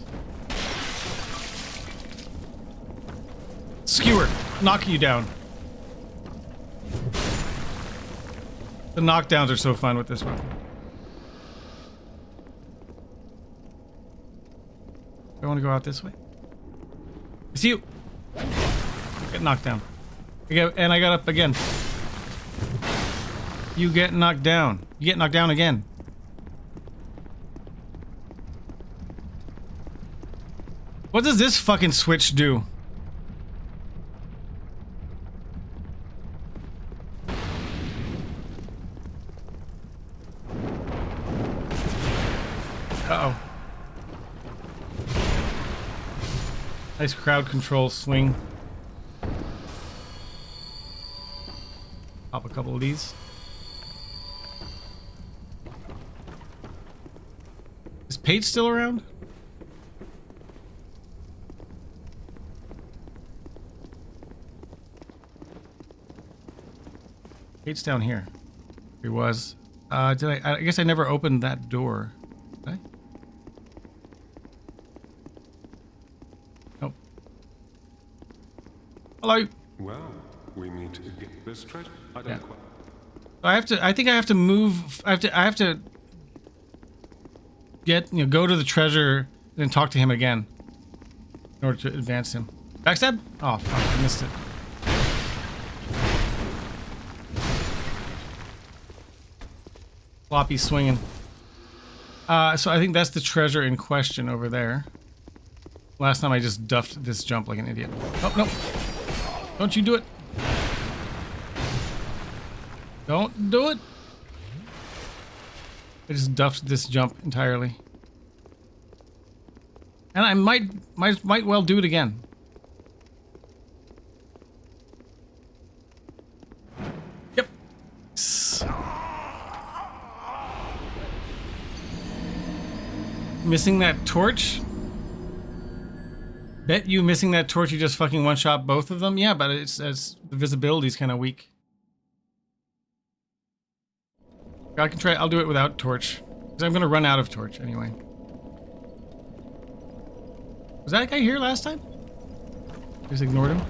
Skewer, knock you down. The knockdowns are so fun with this weapon. I want to go out this way. I see you. Get knocked down. And I got up again. You get knocked down. You get knocked down again. What does this fucking switch do? Uh-oh. Nice crowd control swing. Pop a couple of these. Is Pate still around? Pate's down here. He was. I guess I never opened that door. Did I? Nope. Hello. Well, we meet again. This treasure? I don't quite. I think I have to move. I have to get, go to the treasure and then talk to him again in order to advance him. Backstab? Oh, fuck, I missed it. Floppy swinging. So I think that's the treasure in question over there. Last time I just duffed this jump like an idiot. Oh, no. Don't you do it. Don't do it. I just duffed this jump entirely. And I might well do it again. Yep. Missing that torch? Bet you missing that torch you just fucking one-shot both of them? Yeah, but it's the visibility's kind of weak. I can try. I'll do it without torch. Because I'm going to run out of torch anyway. Was that guy here last time? Just ignored him.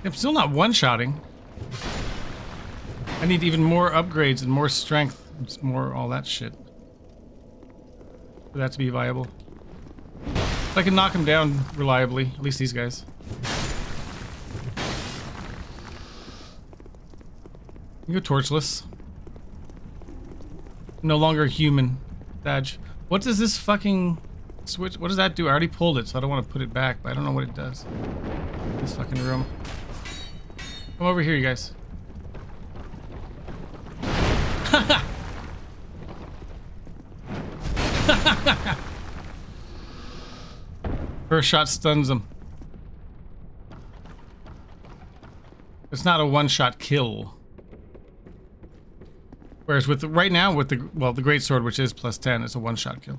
I'm still not one-shotting. I need even more upgrades and more strength. It's more all that shit. For that to be viable. If I can knock him down reliably, at least these guys. You go torchless. No longer human. Badge. What does this fucking switch? What does that do? I already pulled it, so I don't want to put it back, but I don't know what it does. This fucking room. Come over here, you guys. First shot stuns him. It's not a one-shot kill. Whereas with right now with the great sword, which is +10, it's a one-shot kill.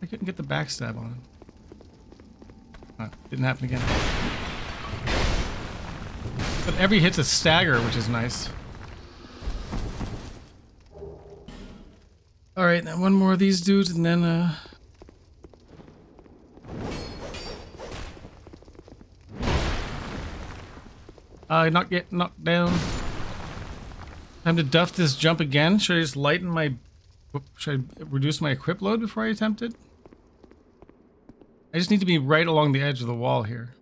I couldn't get the backstab on him. Didn't happen again. But every hit's a stagger, which is nice. All right, now one more of these dudes, and then not get knocked down. Time to duff this jump again. Should I just lighten my... Should I reduce my equip load before I attempt it? I just need to be right along the edge of the wall here.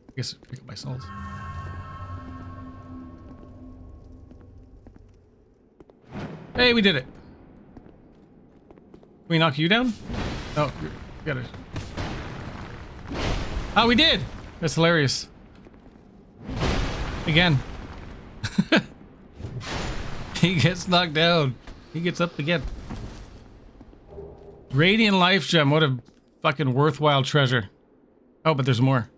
I guess pick up my souls. Hey, we did it. Can we knock you down? No, you gotta... Oh, we did! That's hilarious. Again. He gets knocked down. He gets up again. Radiant Life Gem. What a fucking worthwhile treasure. Oh, but there's more.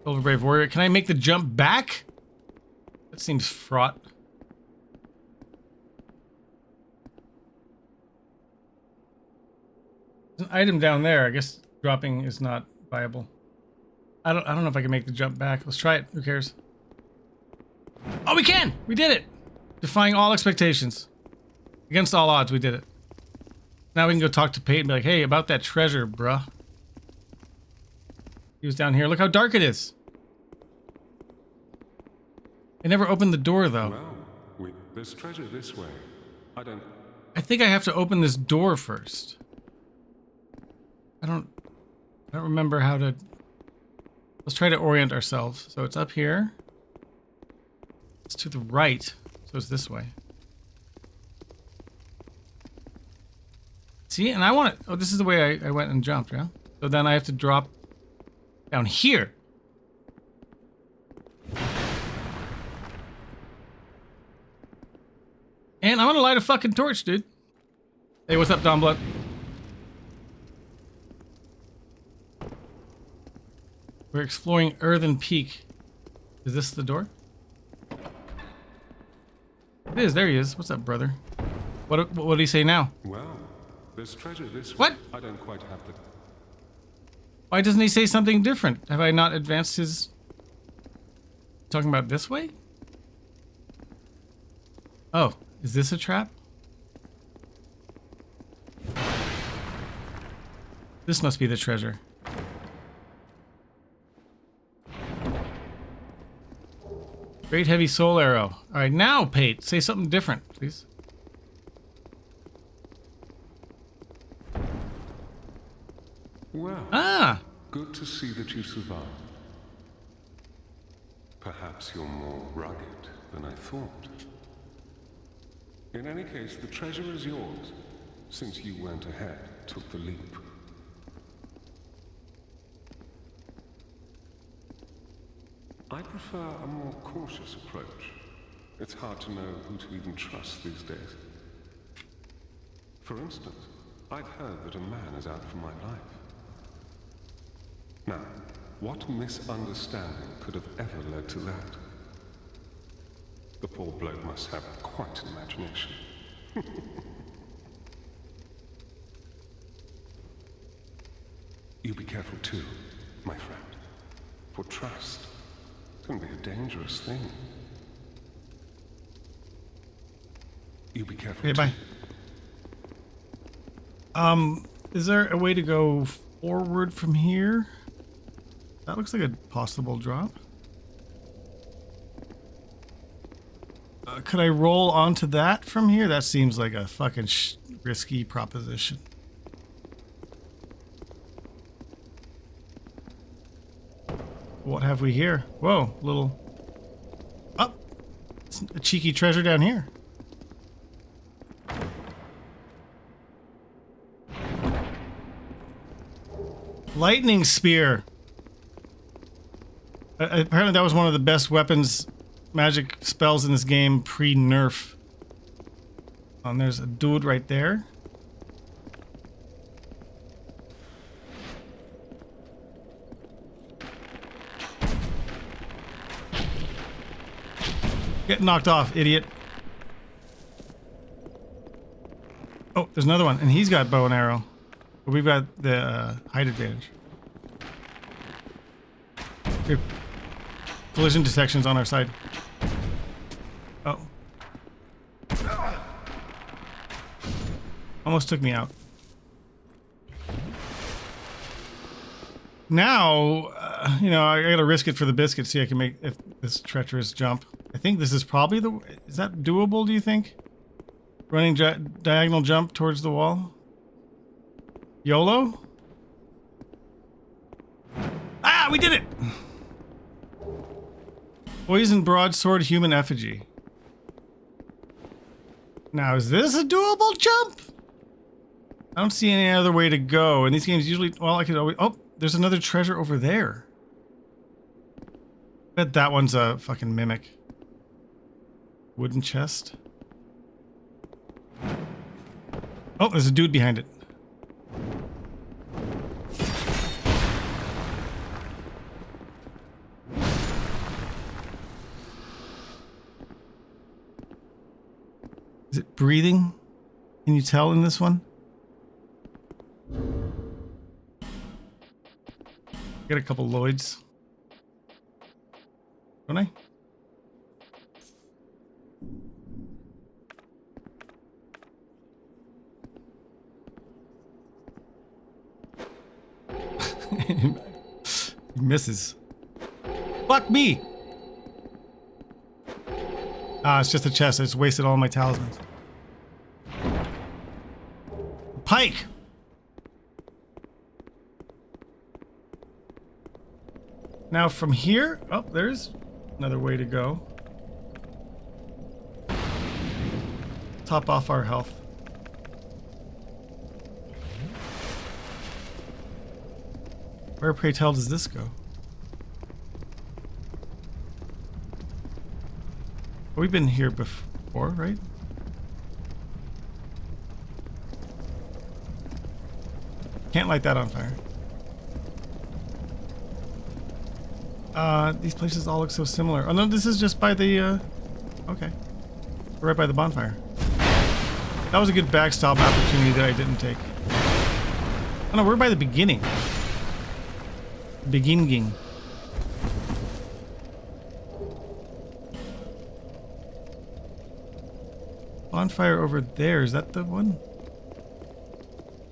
Silver Brave Warrior. Can I make the jump back? That seems fraught. There's an item down there. I guess dropping is not viable. I don't know if I can make the jump back. Let's try it. Who cares? Oh, we can! We did it! Defying all expectations. Against all odds, we did it. Now we can go talk to Pate and be like, hey, about that treasure, bruh. He was down here. Look how dark it is. I never opened the door, though. Well, there's treasure this way. I think I have to open this door first. I don't remember how to... Let's try to orient ourselves. So it's up here. It's to the right. So it's this way. See, and I want to... Oh, this is the way I went and jumped, yeah? So then I have to drop down here. And I want to light a fucking torch, dude. Hey, what's up, Don Blunt? We're exploring Earthen Peak. Is this the door? It is. There he is. What's up, brother? What did he say now? Well, there's treasure this way. What? I don't quite have to. Why doesn't he say something different? Have I not advanced his... Talking about this way? Oh, is this a trap? This must be the treasure. Great heavy soul arrow. All right, now, Pate, say something different, please. Well, good to see that you survived. Perhaps you're more rugged than I thought. In any case, the treasure is yours, since you went ahead, took the leap. I prefer a more cautious approach. It's hard to know who to even trust these days. For instance, I've heard that a man is out for my life. Now, what misunderstanding could have ever led to that? The poor bloke must have quite an imagination. You be careful too, my friend. For trust can be a dangerous thing. You be careful Okay, too. bye. Is there a way to go forward from here? That looks like a possible drop. Could I roll onto that from here? That seems like a fucking risky proposition. What have we here? Whoa, little... Oh! It's a cheeky treasure down here. Lightning spear. Apparently that was one of the best weapons, magic spells in this game pre-nerf. And there's a dude right there. Get knocked off, idiot. Oh, there's another one, and he's got bow and arrow. But we've got the height advantage. Here. Collision detection's on our side. Oh. Almost took me out. Now, you know, I gotta risk it for the biscuit, see I can make this treacherous jump. I think this is probably the... Is that doable, do you think? Running diagonal jump towards the wall? YOLO? Ah, we did it! Poison broadsword human effigy. Now, is this a doable jump? I don't see any other way to go. In these games, usually... Well, I could always... Oh, there's another treasure over there. Bet that one's a fucking mimic. Wooden chest. Oh, there's a dude behind it. Is it breathing? Can you tell in this one? Get a couple Lloyds. Don't I? He misses. Fuck me! Ah, it's just a chest. I just wasted all my talismans. Pike! Now from here... Oh, there's another way to go. Top off our health. Where, pray tell, does this go? We've been here before, right? Can't light that on fire. These places all look so similar. Oh no, this is just by the, okay. We're right by the bonfire. That was a good backstop opportunity that I didn't take. Oh no, we're by the beginning. Beginning. Bonfire over there. Is that the one?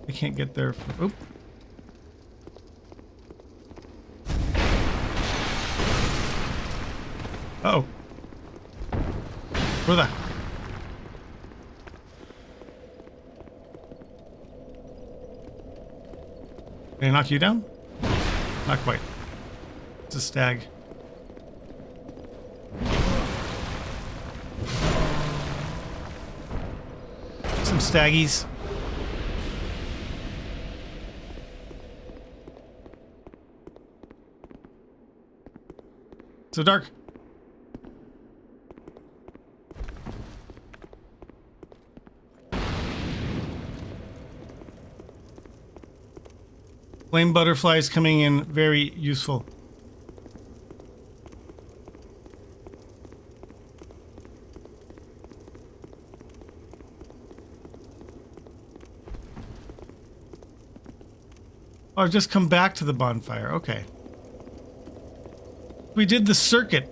I can't get there. Oop. Uh-oh. Where the? Can I knock you down? Not quite. It's a stag. Some staggies. So dark. Flame butterflies coming in very useful. Oh, I've just come back to the bonfire. Okay. We did the circuit.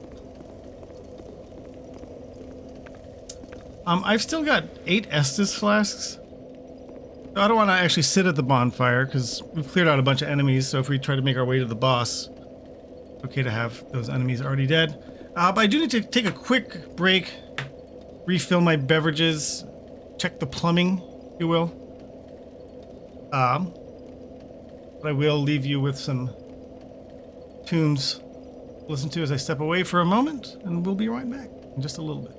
I've still got 8 Estus flasks. I don't want to actually sit at the bonfire because we've cleared out a bunch of enemies. So if we try to make our way to the boss, it's okay to have those enemies already dead. But I do need to take a quick break, refill my beverages, check the plumbing, if you will. But I will leave you with some tunes to listen to as I step away for a moment, and we'll be right back in just a little bit.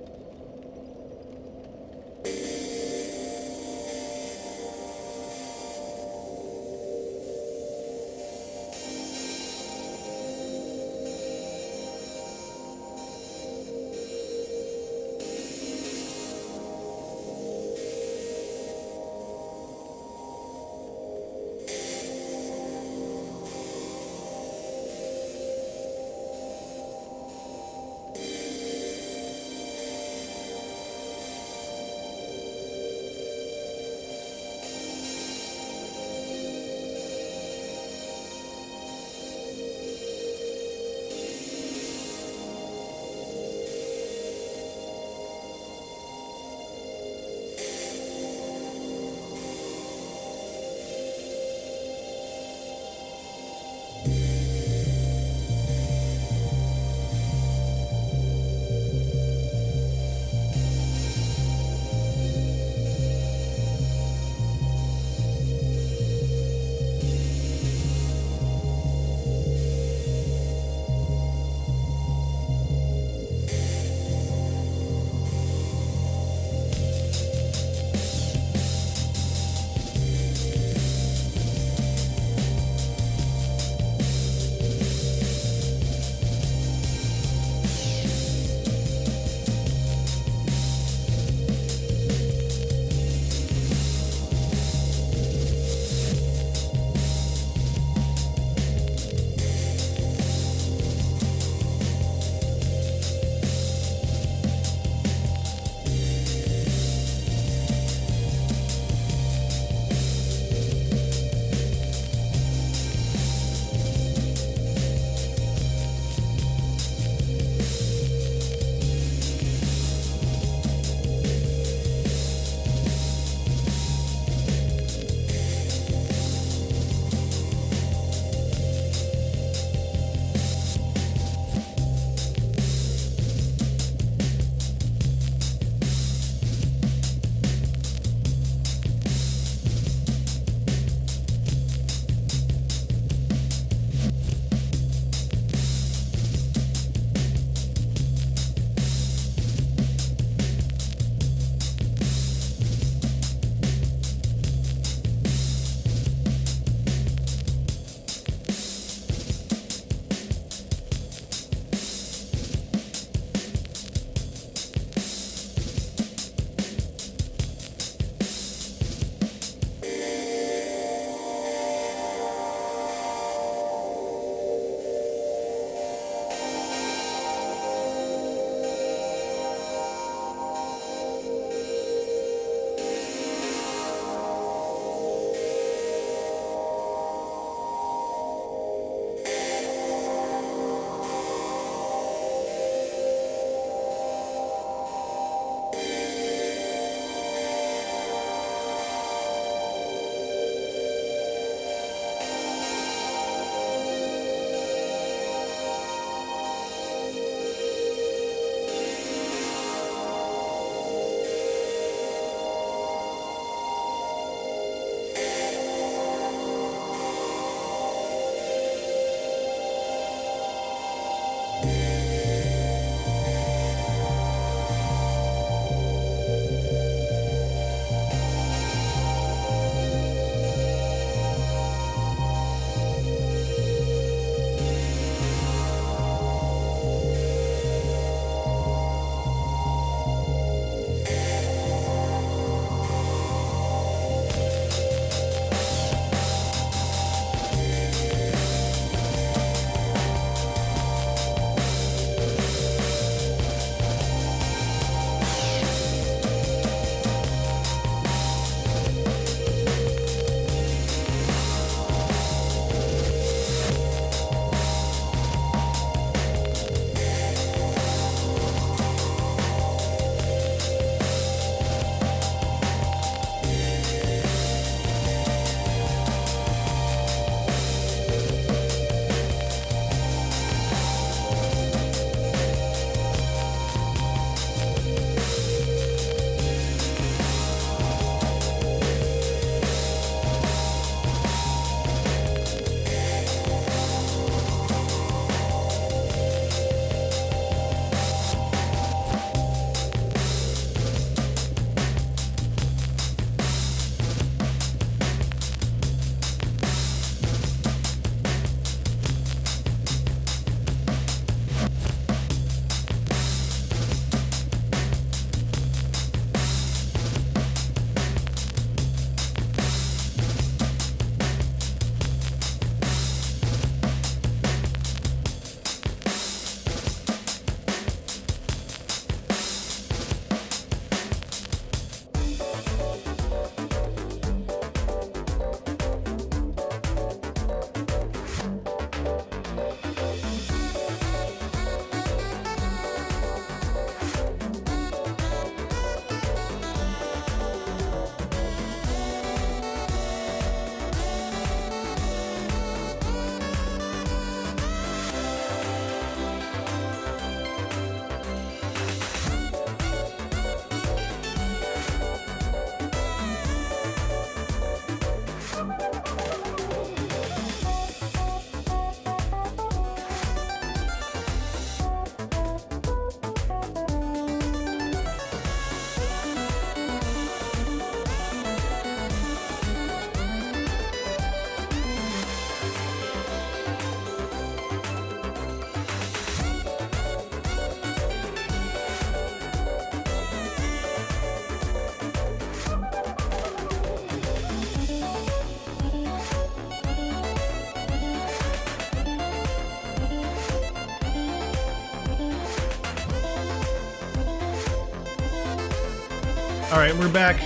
All right, we're back.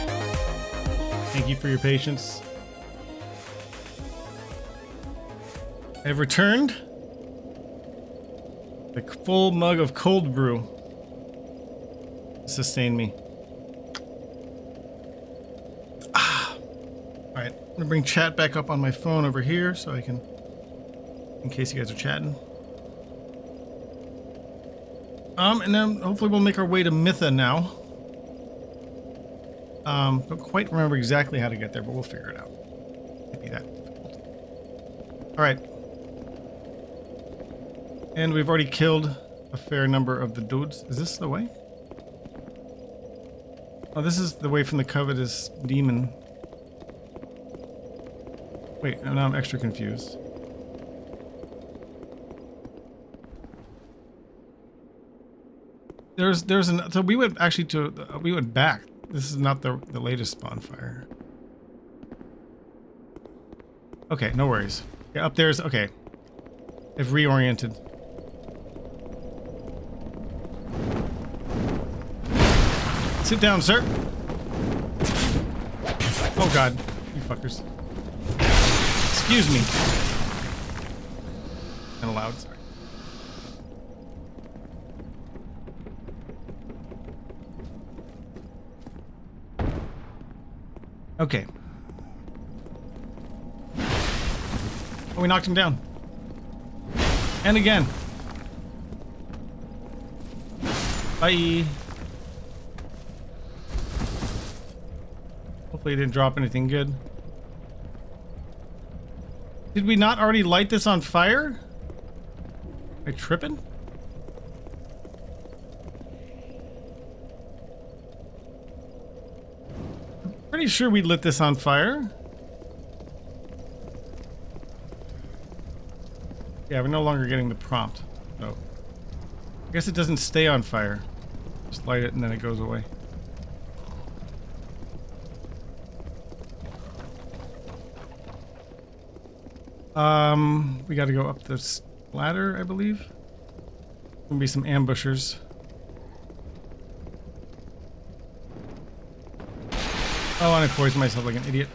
Thank you for your patience. I've returned. A full mug of cold brew. Sustain me. All right, I'm gonna bring chat back up on my phone over here so I can, in case you guys are chatting. And then hopefully we'll make our way to Mytha now. Don't quite remember exactly how to get there, but we'll figure it out. Can't be that difficult. All right. And we've already killed a fair number of the dudes. Is this the way? Oh, this is the way from the covetous demon. Wait, now I'm extra confused. So we went actually to, we went back. This is not the latest bonfire. Okay, no worries. Yeah, up there's, okay. I've reoriented. Sit down, sir. Oh god, you fuckers. Excuse me. Kind of loud, sorry. Okay. Oh, we knocked him down. And again. Bye. Hopefully it didn't drop anything good. Did we not already light this on fire? Am I tripping? Pretty sure we lit this on fire. Yeah, we're no longer getting the prompt. So I guess it doesn't stay on fire. Just light it and then it goes away. We gotta go up this ladder, I believe. Gonna be some ambushers. Oh, and I poisoned myself like an idiot.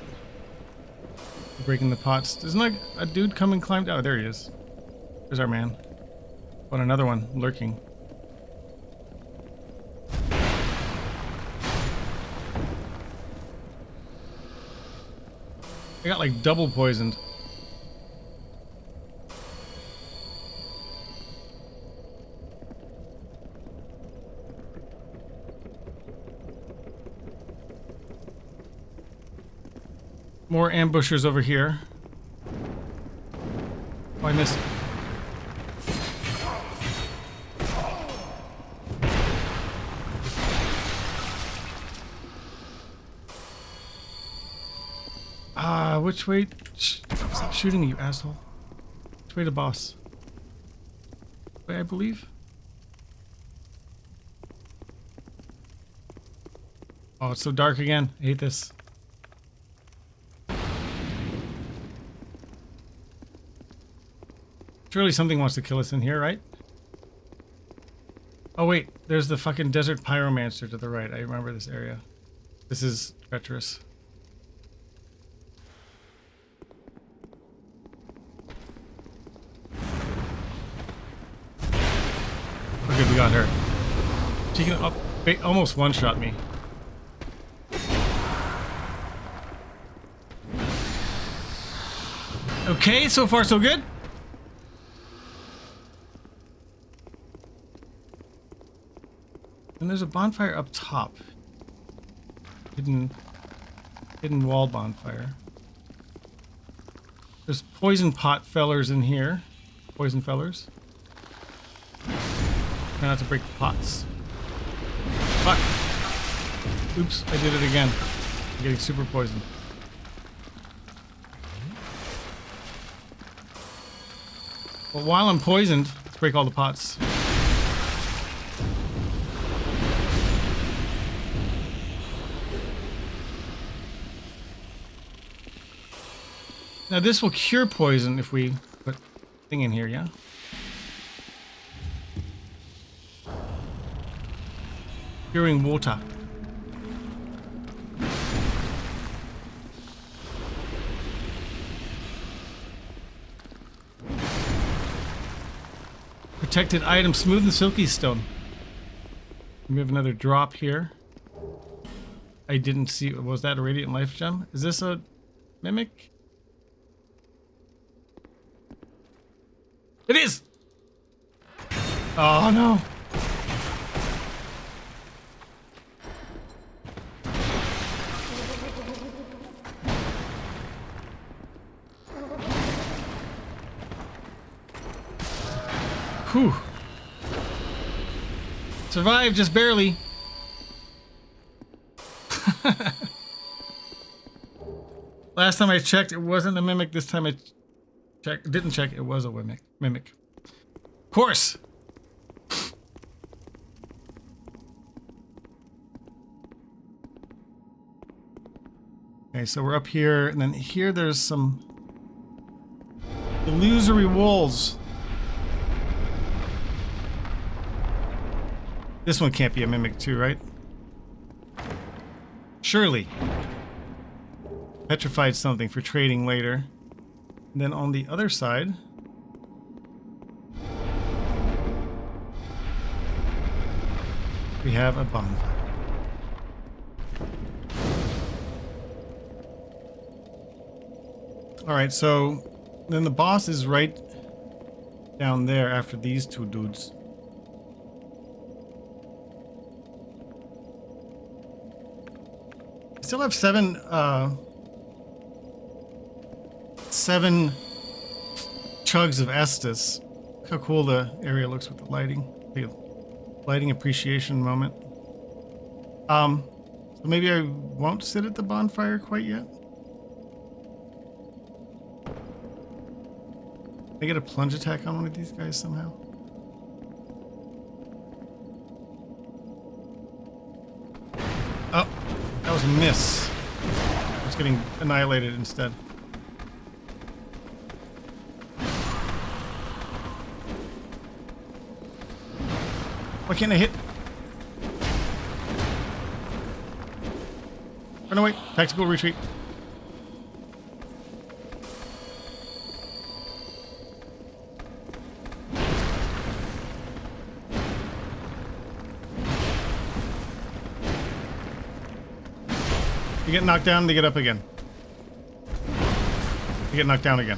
Breaking the pots. Doesn't like a dude come and climb? Oh, there he is. There's our man. Oh, and another one lurking. I got like double poisoned. More ambushers over here. Oh, I missed. Which way? Stop shooting me, you asshole. Which way to boss? Way, I believe. Oh, it's so dark again. I hate this. Surely something wants to kill us in here, right? Oh wait, there's the fucking desert pyromancer to the right. I remember this area. This is treacherous. Okay, we got her. She can almost one-shot me. Okay, so far so good. And there's a bonfire up top. Hidden wall bonfire. There's poison pot fellers in here. Poison fellers. Try not to break the pots. Fuck. Oops, I did it again. I'm getting super poisoned. Well, while I'm poisoned, let's break all the pots. Now this will cure poison if we put thing in here, yeah? Curing water. Protected item, smooth and silky stone. We have another drop here. I didn't see. Was that a radiant life gem? Is this a mimic? It is! Oh no. Whew. Survived just barely. Last time I checked, it wasn't a mimic. This time I didn't check. It was a mimic. Of course. Okay, so we're up here, and then here there's some illusory walls. This one can't be a mimic too, right? Surely. Petrified something for trading later. And then on the other side, we have a bonfire. Alright, so then the boss is right down there after these two dudes. I still have seven chugs of Estus. Look how cool the area looks with the lighting. The lighting appreciation moment. So maybe I won't sit at the bonfire quite yet. Can I get a plunge attack on one of these guys somehow? Oh, that was a miss. I was getting annihilated instead. Why can't I hit? Run away. Tactical retreat. You get knocked down, they get up again. You get knocked down again.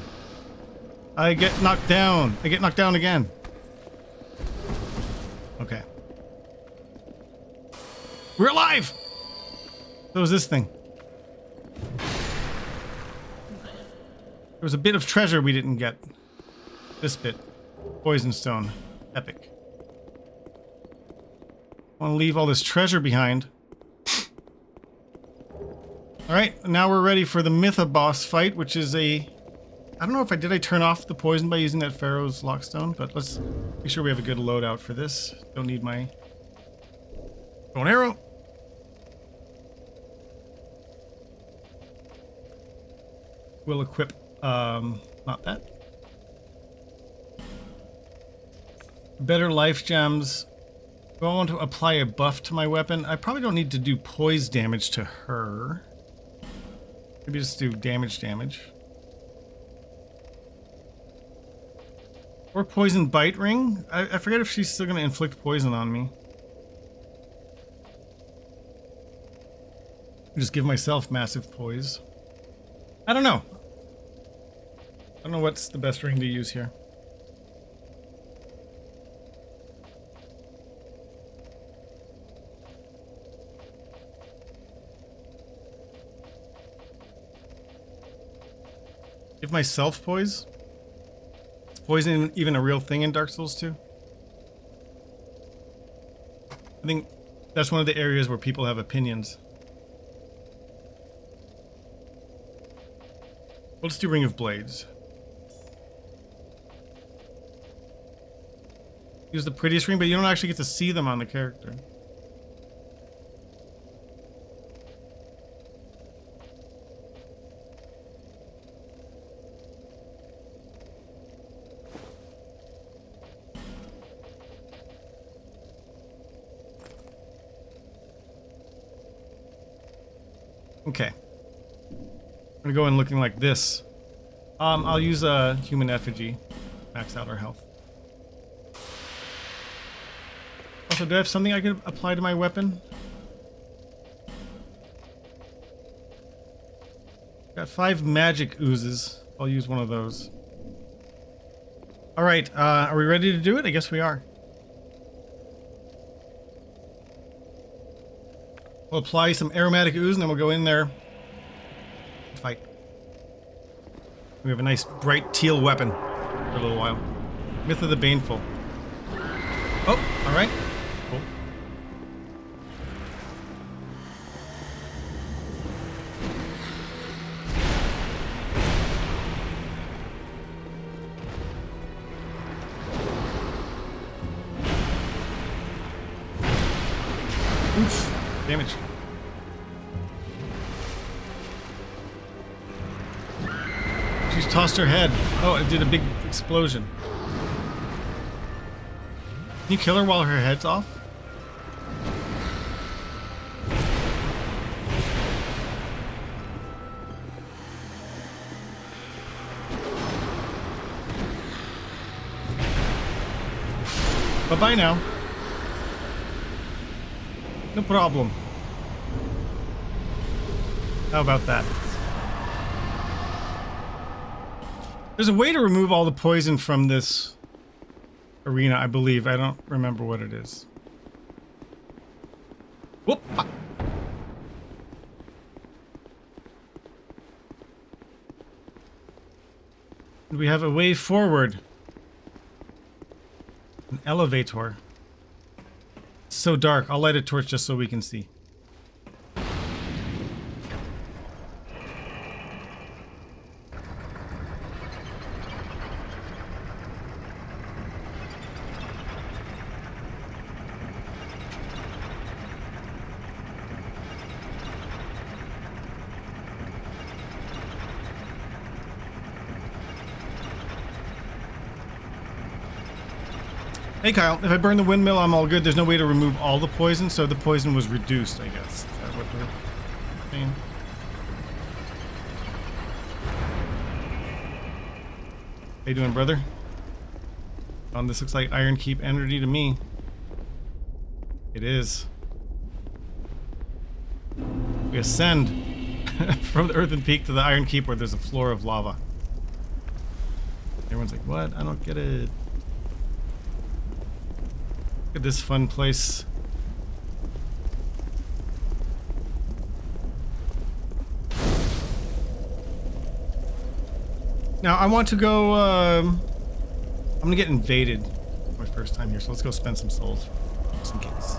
I get knocked down. I get knocked down again. Okay. We're alive! So is this thing. There was a bit of treasure we didn't get. This bit. Poison stone. Epic. Want to leave all this treasure behind. Alright, now we're ready for the Mytha boss fight, which is a... I don't know if I turn off the poison by using that Pharaoh's Lockstone, but let's make sure we have a good loadout for this. Don't need my bow and arrow. We'll equip, not that. Better life gems. Do I want to apply a buff to my weapon? I probably don't need to do poise damage to her. Maybe just do damage. Or poison bite ring. I forget if she's still going to inflict poison on me. Just give myself massive poise. I don't know. I don't know what's the best ring to use here. Give myself poise? Is poison even a real thing in Dark Souls 2? I think that's one of the areas where people have opinions. We'll just do Ring of Blades. Use the prettiest ring, but you don't actually get to see them on the character. Okay. I'm gonna go in looking like this. I'll use a human effigy. Max out our health. Also, do I have something I can apply to my weapon? Got 5 magic oozes. I'll use one of those. Alright, are we ready to do it? I guess we are. We'll apply some aromatic ooze and then we'll go in there and fight. We have a nice bright teal weapon for a little while. Mytha the Baneful. Oh, alright. Cool. Oof. Damage. She's tossed her head. Oh, it did a big explosion. Can you kill her while her head's off? Bye-bye now. No problem. How about that? There's a way to remove all the poison from this arena, I believe. I don't remember what it is. Whoop! Ah. We have a way forward. An elevator. It's so dark. I'll light a torch just so we can see. Hey Kyle, if I burn the windmill, I'm all good. There's no way to remove all the poison, so the poison was reduced, I guess. Is that what we're saying? How you doing, brother? This looks like Iron Keep energy to me. It is. We ascend from the Earthen Peak to the Iron Keep where there's a floor of lava. Everyone's like, what? I don't get it. Look at this fun place. Now I want to go, I'm gonna get invaded my first time here, so let's go spend some souls just in case.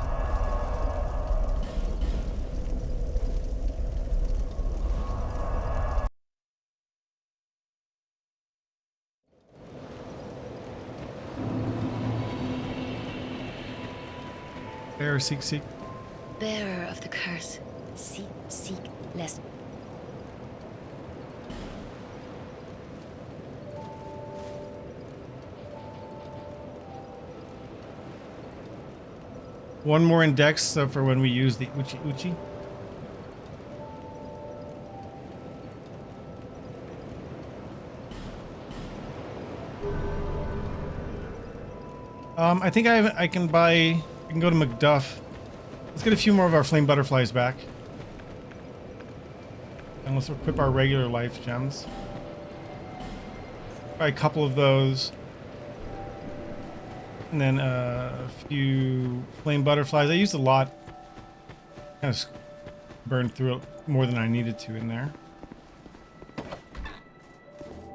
Bearer, seek, seek. Bearer of the curse, seek, seek, lest. One more index, so for when we use the Uchi Uchi. I think I can buy. We can go to Macduff. Let's get a few more of our flame butterflies back. And let's equip our regular life gems. Buy a couple of those. And then a few flame butterflies. I used a lot. Kind of burned through it more than I needed to in there.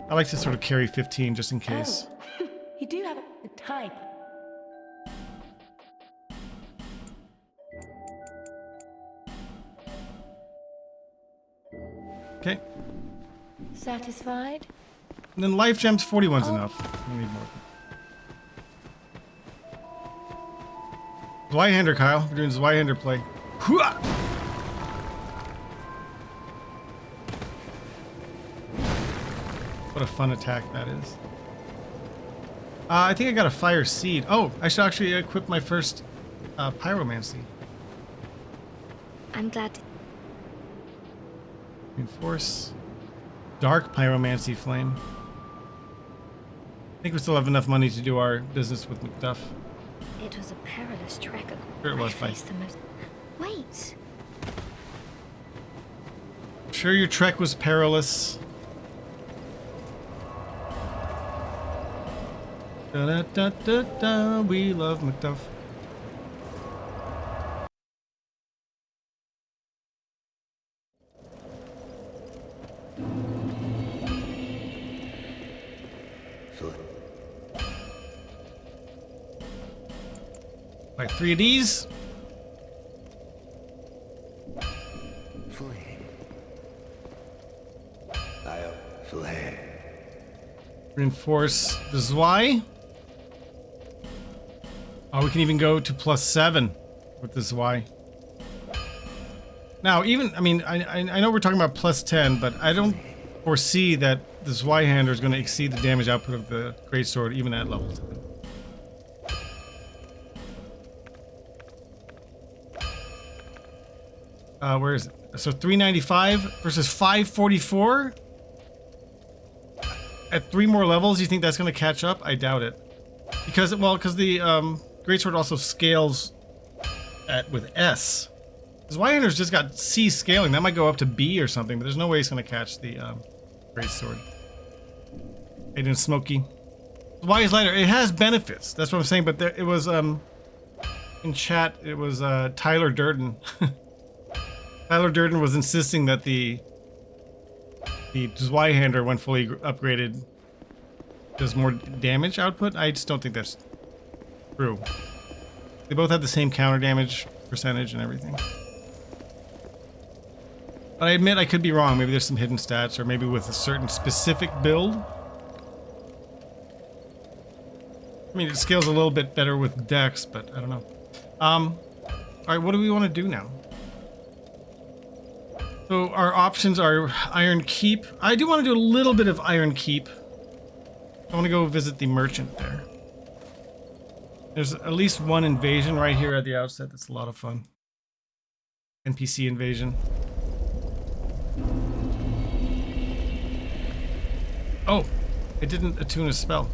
I like to sort of carry 15 just in case. Oh, you do have a type. Okay. Satisfied? And then life gems, 41's enough. We need more. Zweihander, Kyle. We're doing Zweihander play. Hooah! What a fun attack that is. I think I got a fire seed. Oh, I should actually equip my first pyromancy. I'm glad to. Reinforce. Dark pyromancy flame. I think we still have enough money to do our business with Macduff. It was a perilous trek. Sure it was, I faced the most... Wait. Sure your trek was perilous. Da da da da da. We love McDuff. Buy 3 of these. Reinforce the Zwei. Oh, we can even go to +7 with the Zwei. Now, even, I mean, I know we're talking about +10, but I don't foresee that the Zweihander is going to exceed the damage output of the Greatsword, even at level 10. Where is it? So 395 versus 544? At 3 more levels, you think that's going to catch up? I doubt it. Because, well, because the Greatsword also scales with S. Zweihander's just got C scaling. That might go up to B or something, but there's no way it's going to catch the Greatsword. Aiden Smoky. Why is lighter? It has benefits. That's what I'm saying, but it was, in chat, it was Tyler Durden. Tyler Durden was insisting that the Zweihander, when fully upgraded, does more damage output. I just don't think that's true. They both have the same counter damage percentage and everything. But I admit I could be wrong. Maybe there's some hidden stats, or maybe with a certain specific build. I mean, it scales a little bit better with Dex, but I don't know. Alright, what do we want to do now? So our options are Iron Keep. I do want to do a little bit of Iron Keep. I want to go visit the merchant there. There's at least one invasion right here at the outset. That's a lot of fun. NPC invasion. Oh, it didn't attune a spell.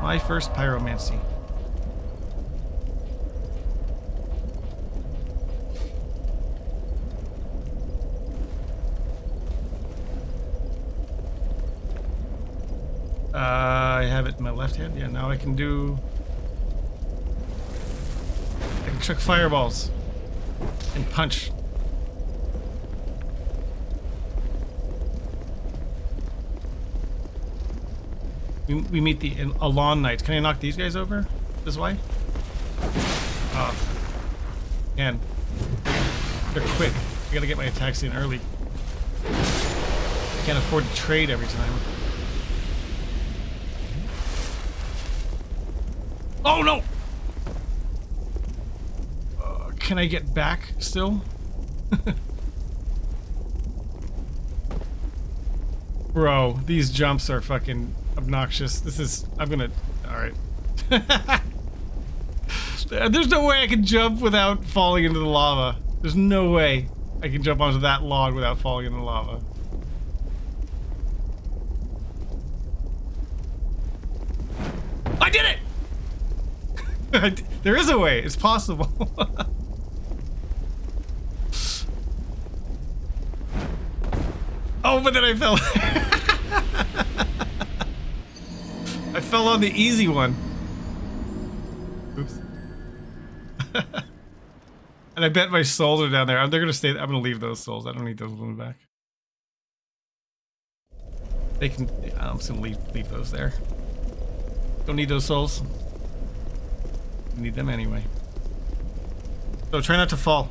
My first pyromancy. I have it in my left hand. Yeah, now I can do... I can chuck fireballs and punch. We meet the Alon Knights. Can I knock these guys over this way? Oh. Can. They're quick. I gotta get my attacks in early. I can't afford to trade every time. Oh no! Can I get back still? Bro, these jumps are fucking obnoxious. This is... I'm gonna... Alright. There's no way I can jump without falling into the lava. There's no way I can jump onto that log without falling into the lava. I did it! There is a way. It's possible. Oh, but then I fell. I fell on the easy one. Oops. And I bet my souls are down there. They're gonna stay. I'm gonna leave those souls. I don't need those ones back. They can. I'm just gonna leave those there. Don't need those souls. Need them anyway. So try not to fall.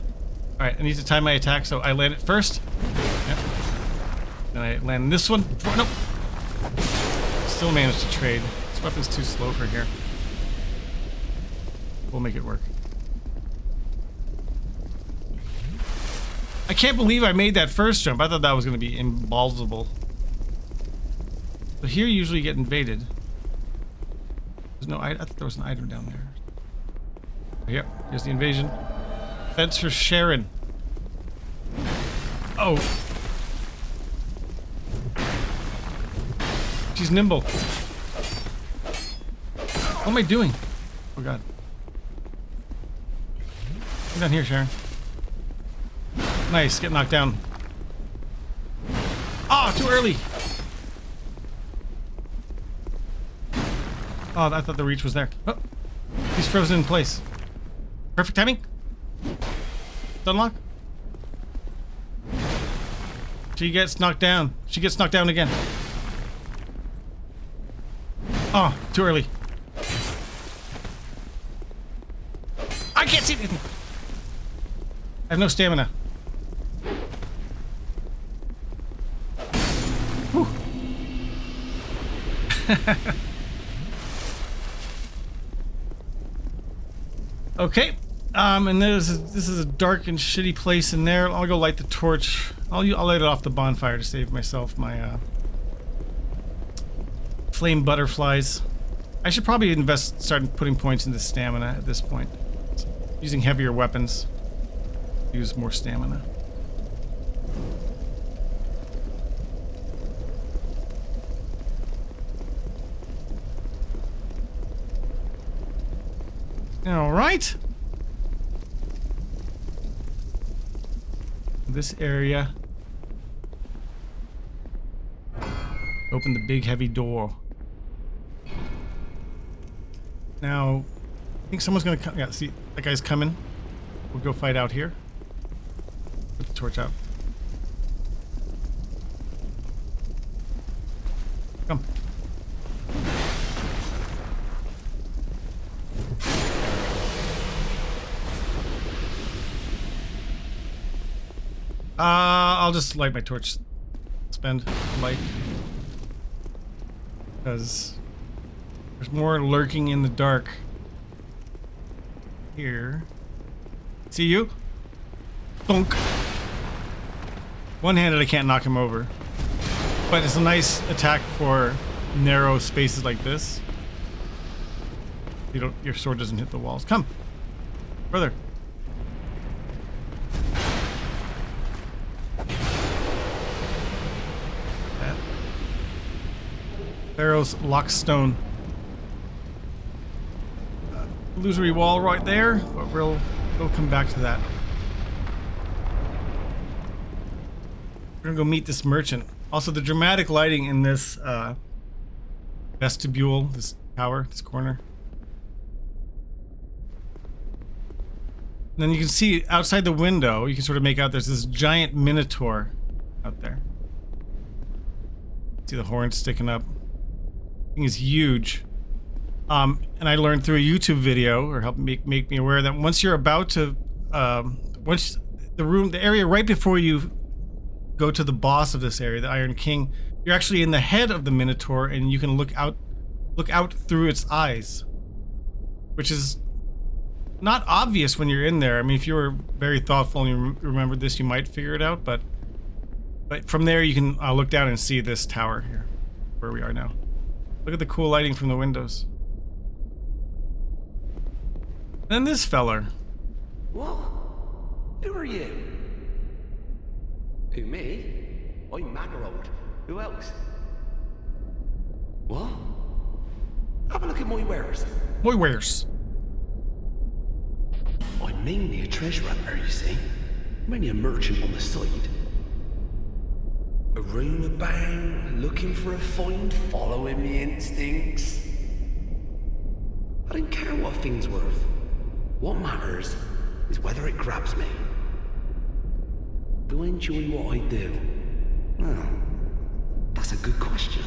Alright, I need to time my attack, so I land it first. Yep. Then I land this one. Nope. Still managed to trade. This weapon's too slow for here. We'll make it work. I can't believe I made that first jump. I thought that was going to be imbalsable. So here you usually get invaded. There's no... I thought there was an item down there. Yep, here's the invasion. That's for Sharon. she's nimble. What am I doing? Oh god. Come down here, Sharon. Nice, get knocked down. Oh, too early! Oh, I thought the reach was there. Oh, he's frozen in place. Perfect timing. Unlock. She gets knocked down. She gets knocked down again. Oh, too early. I can't see anything. I have no stamina. Whew. Okay. And this is a dark and shitty place in there. I'll go light the torch. I'll light it off the bonfire to save myself my flame butterflies. I should probably start putting points into stamina at this point. Using heavier weapons. Use more stamina. All right. This area. Open the big heavy door. Now, I think someone's gonna come. Yeah, see, that guy's coming. We'll go fight out here. Put the torch out. Come. I'll just light my torch. Spend light. Because there's more lurking in the dark. Here. See you? Thunk. One-handed, I can't knock him over. But it's a nice attack for narrow spaces like this. Your sword doesn't hit the walls. Come. Brother. Pharaoh's Lockstone. Illusory wall right there, but we'll come back to that. We're gonna go meet this merchant. Also, the dramatic lighting in this vestibule, this tower, this corner. And then you can see outside the window, you can sort of make out there's this giant minotaur out there. See the horns sticking up. Thing is huge. And I learned through a YouTube video, or helped make me aware that once you're about to, once the area right before you go to the boss of this area, the Iron King, you're actually in the head of the Minotaur, and you can look out through its eyes, which is not obvious when you're in there. I mean, if you were very thoughtful and you remembered this, you might figure it out. But from there, you can look down and see this tower here, where we are now. Look at the cool lighting from the windows. And this feller. What? Who are you? Who, me? I'm Magarold. Who else? What? Have a look at my wares. My wares. I'm mainly a treasure hunter, you see. I'm only a merchant on the side. A room about, looking for a find, following me instincts. I don't care what a thing's worth. What matters is whether it grabs me. Do I enjoy what I do? Well, that's a good question.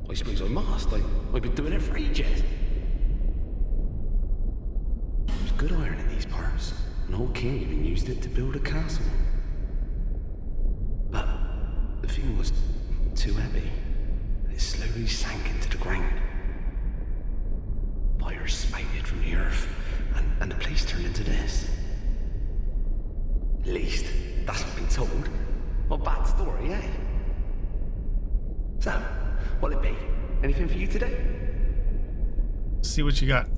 I suppose I must. I've been doing it for ages. There's good iron in these parts. An old king even used it to build a castle. But the thing was too heavy, and it slowly sank into the ground. Fire spouted from the earth, and the place turned into this. At least, that's what I've been told. Not a bad story, eh? So, what'll it be? Anything for you today? See what you got.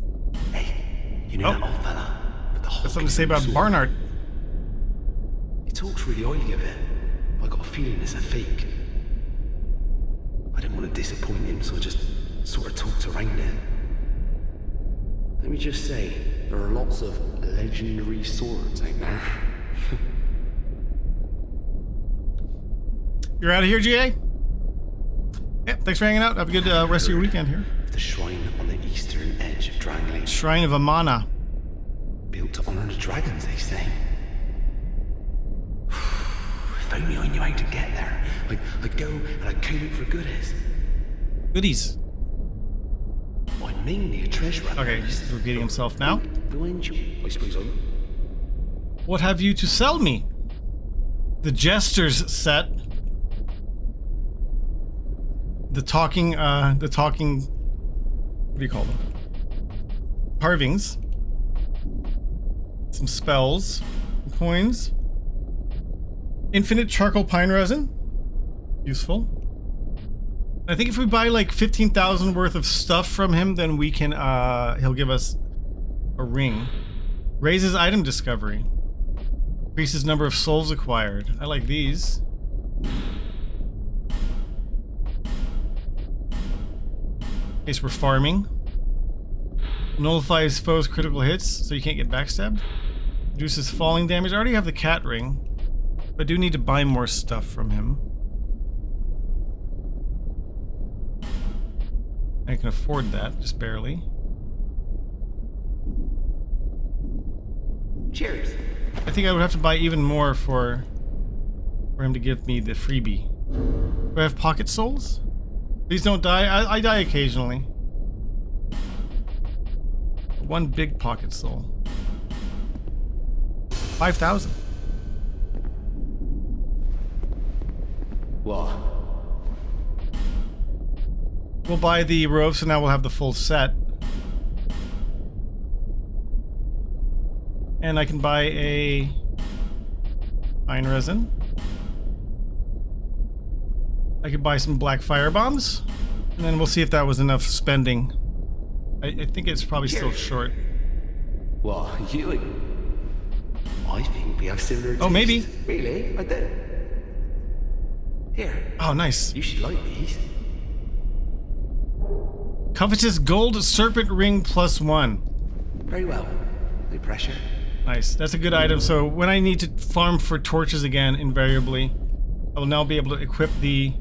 Hey, you know that old fella with the whole. Got something to say about Barnard. He talks really highly of it. I got a feeling it's a fake. didn't want to disappoint him, so I just sort of talked around it. Let me just say, there are lots of legendary swords out there. You're out of here, GA? Yep, thanks for hanging out. Have a good rest of your weekend here. The shrine on the eastern edge of Dragonlane. Shrine of Amana. Built to honor the dragons, they say. If only I knew how to get there. I'd go and I'd comb it for goodies. Goodies. I'm mainly a treasure hunter. Okay, he's repeating himself now. Behind you, I suppose I'm... What have you to sell me? The Jester's set. The talking, what do you call them? Carvings. Some spells. Coins. Infinite charcoal pine resin. Useful. I think if we buy like 15,000 worth of stuff from him, then we can, he'll give us a ring. Raises item discovery. Increases number of souls acquired. I like these. In case we're farming. Nullifies foes' critical hits, so you can't get backstabbed. Reduces falling damage. I already have the cat ring, but I do need to buy more stuff from him. I can afford that, just barely. Cheers. I think I would have to buy even more for him to give me the freebie. Do I have pocket souls? Please don't die. I die occasionally. One big pocket soul. 5,000. What? We'll buy the robe, so now we'll have the full set. And I can buy a pine resin. I could buy some black fire bombs. And then we'll see if that was enough spending. I think it's probably still short. What? You like... I think we have similar tastes. Oh, maybe. Really? I do. Here. Oh, nice. You should like these. Covetous gold serpent ring +1. Very well. No pressure. Nice. That's a good item. So when I need to farm for torches again, invariably, I will now be able to equip the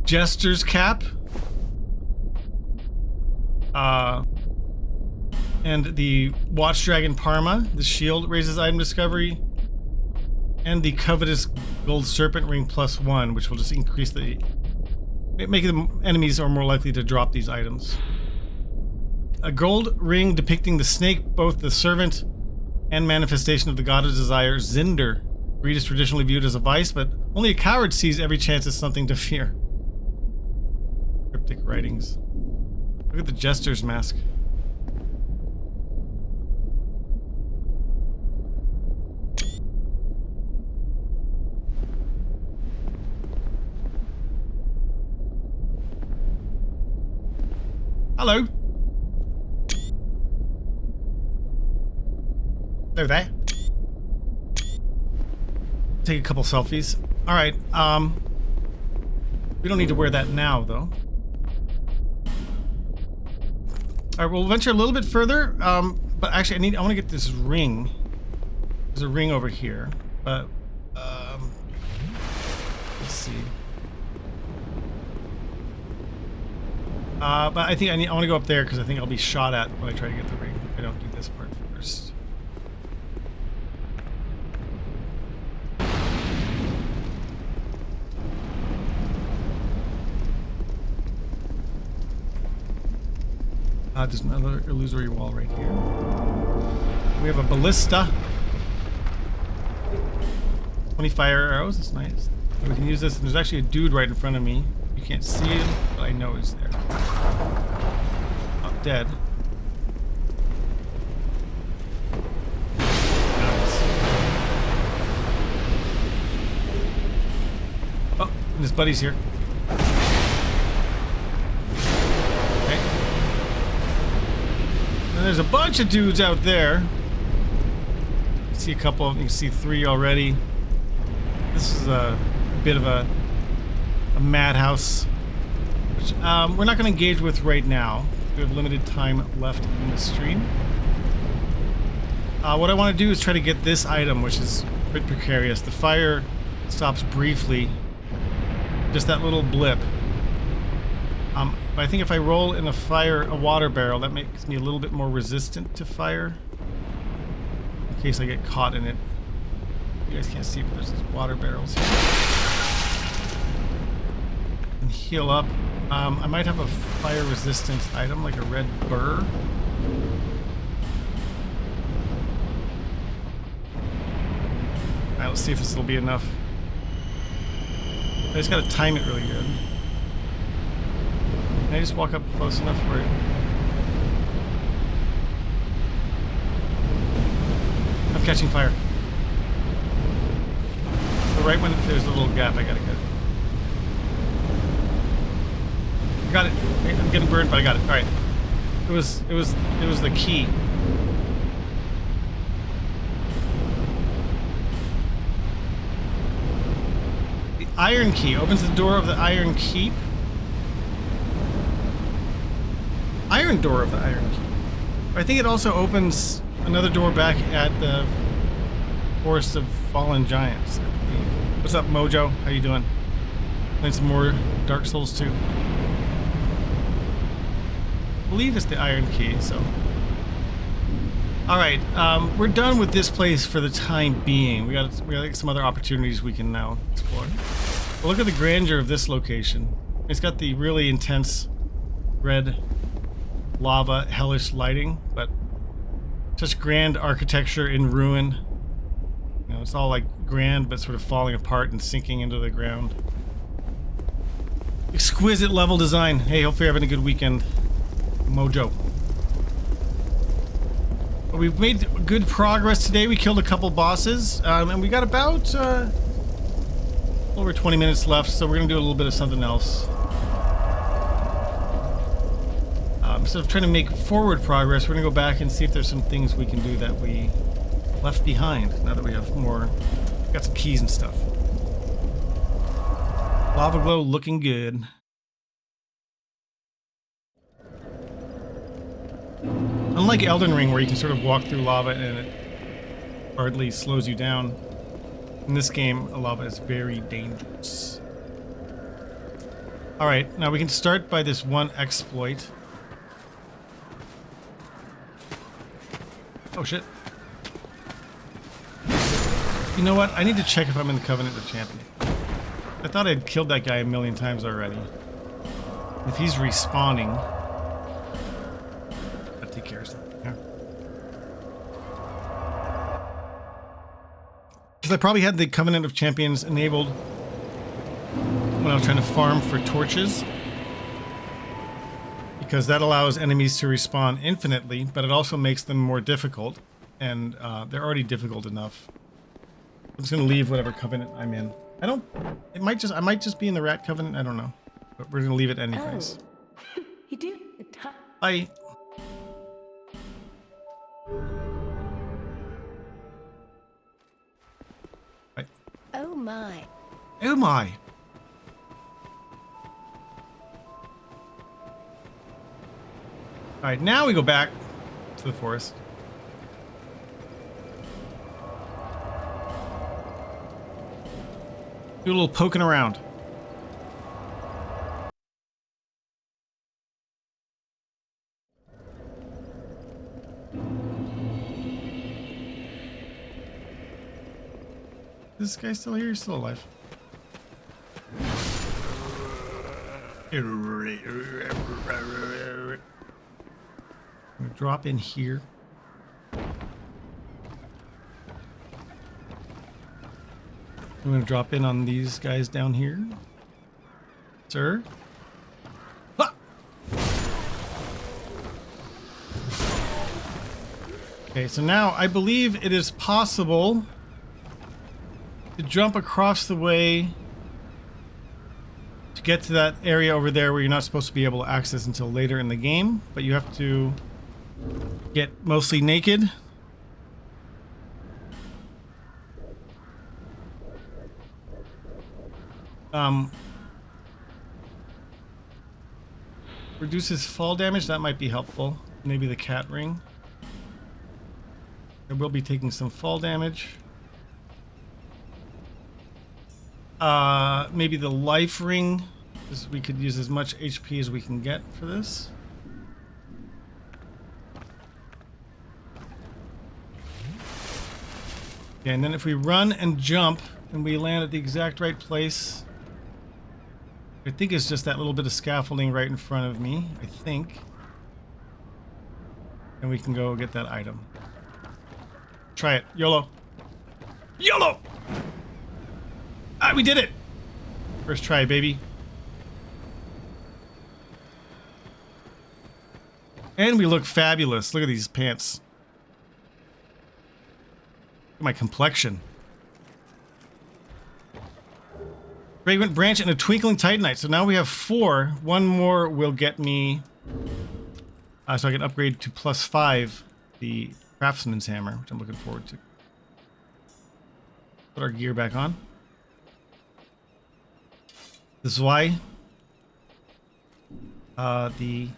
Jester's cap. And the Watch Dragon Parma, the shield raises item discovery. And the Covetous gold serpent ring +1, which will just increase the... make the enemies are more likely to drop these items. A gold ring depicting the snake, both the servant and manifestation of the god of desire, Zinder. Greed is traditionally viewed as a vice, but only a coward sees every chance as something to fear. Cryptic writings. Look at the Jester's mask. Hello. Hello there. Take a couple selfies. All right. We don't need to wear that now, though. All right, we'll venture a little bit further. But actually, I want to get this ring. There's a ring over here, but let's see. But I think I want to go up there because I think I'll be shot at when I try to get the ring. If I don't do this part first. There's another illusory wall right here. We have a ballista. 20 fire arrows, that's nice. And we can use this, and there's actually a dude right in front of me. You can't see him, but I know he's there. Not dead. Nice. Oh, and his buddy's here. There's a bunch of dudes out there. You see a couple of them, you can see 3 already. This is a bit of a madhouse. which we're not going to engage with right now. We have limited time left in the stream. What I want to do is try to get this item, which is a bit precarious. The fire stops briefly. Just that little blip. But I think if I roll in a water barrel, that makes me a little bit more resistant to fire. In case I get caught in it. You guys can't see, but there's these water barrels here. And heal up. I might have a fire resistance item, like a red burr. Alright, let's see if this will be enough. I just gotta time it really good. Can I just walk up close enough where I'm catching fire. But right when there's a little gap, I gotta get it. I got it. I'm getting burned, but I got it. Alright. It was the key. The iron key opens the door of the iron keep. Iron door of the iron keep. I think it also opens another door back at the Forest of Fallen Giants, I believe. What's up, Mojo? How you doing? Playing some more Dark Souls 2. I believe it's the iron key, so. Alright, we're done with this place for the time being. We got some other opportunities we can now explore. But look at the grandeur of this location. It's got the really intense red lava, hellish lighting, but such grand architecture in ruin. You know, it's all like grand, but sort of falling apart and sinking into the ground. Exquisite level design. Hey, hopefully you're having a good weekend, Mojo. But we've made good progress today. We killed a couple bosses, and we got about over 20 minutes left, so we're gonna do a little bit of something else. Instead of trying to make forward progress, we're gonna go back and see if there's some things we can do that we left behind now that we have more, got some keys and stuff. Lava glow looking good. Unlike Elden Ring, where you can sort of walk through lava and it hardly slows you down, in this game, lava is very dangerous. Alright, now we can start by this one exploit. Oh shit. You know what? I need to check if I'm in the Covenant of Champions. I thought I'd killed that guy a million times already. If he's respawning, I'll take care of something. Yeah. Because I probably had the Covenant of Champions enabled when I was trying to farm for torches. Because that allows enemies to respawn infinitely, but it also makes them more difficult. And they're already difficult enough. I'm just gonna leave whatever Covenant I'm in. I might just be in the Rat Covenant, I don't know. But we're gonna leave it anyways. Oh. You do? Bye. Bye. Oh my. Oh my. Alright, now we go back to the forest. Do a little poking around. Is this guy still here? He's still alive. I'm gonna drop in here. I'm gonna drop in on these guys down here. Sir? Ha! Okay, so now I believe it is possible to jump across the way to get to that area over there where you're not supposed to be able to access until later in the game, but you have to get mostly naked. reduces fall damage. That might be helpful. Maybe the cat ring. I will be taking some fall damage. Maybe the life ring, because we could use as much HP as we can get for this. Okay, and then if we run and jump and we land at the exact right place, I think it's just that little bit of scaffolding right in front of me, I think. And we can go get that item. Try it. YOLO. YOLO! Ah, we did it! First try, baby. And we look fabulous. Look at these pants. Look at my complexion. Fragrant Branch and a Twinkling Titanite. So now we have 4. One more will get me... so I can upgrade to +5 the Craftsman's Hammer, which I'm looking forward to. Put our gear back on. The Zwei. The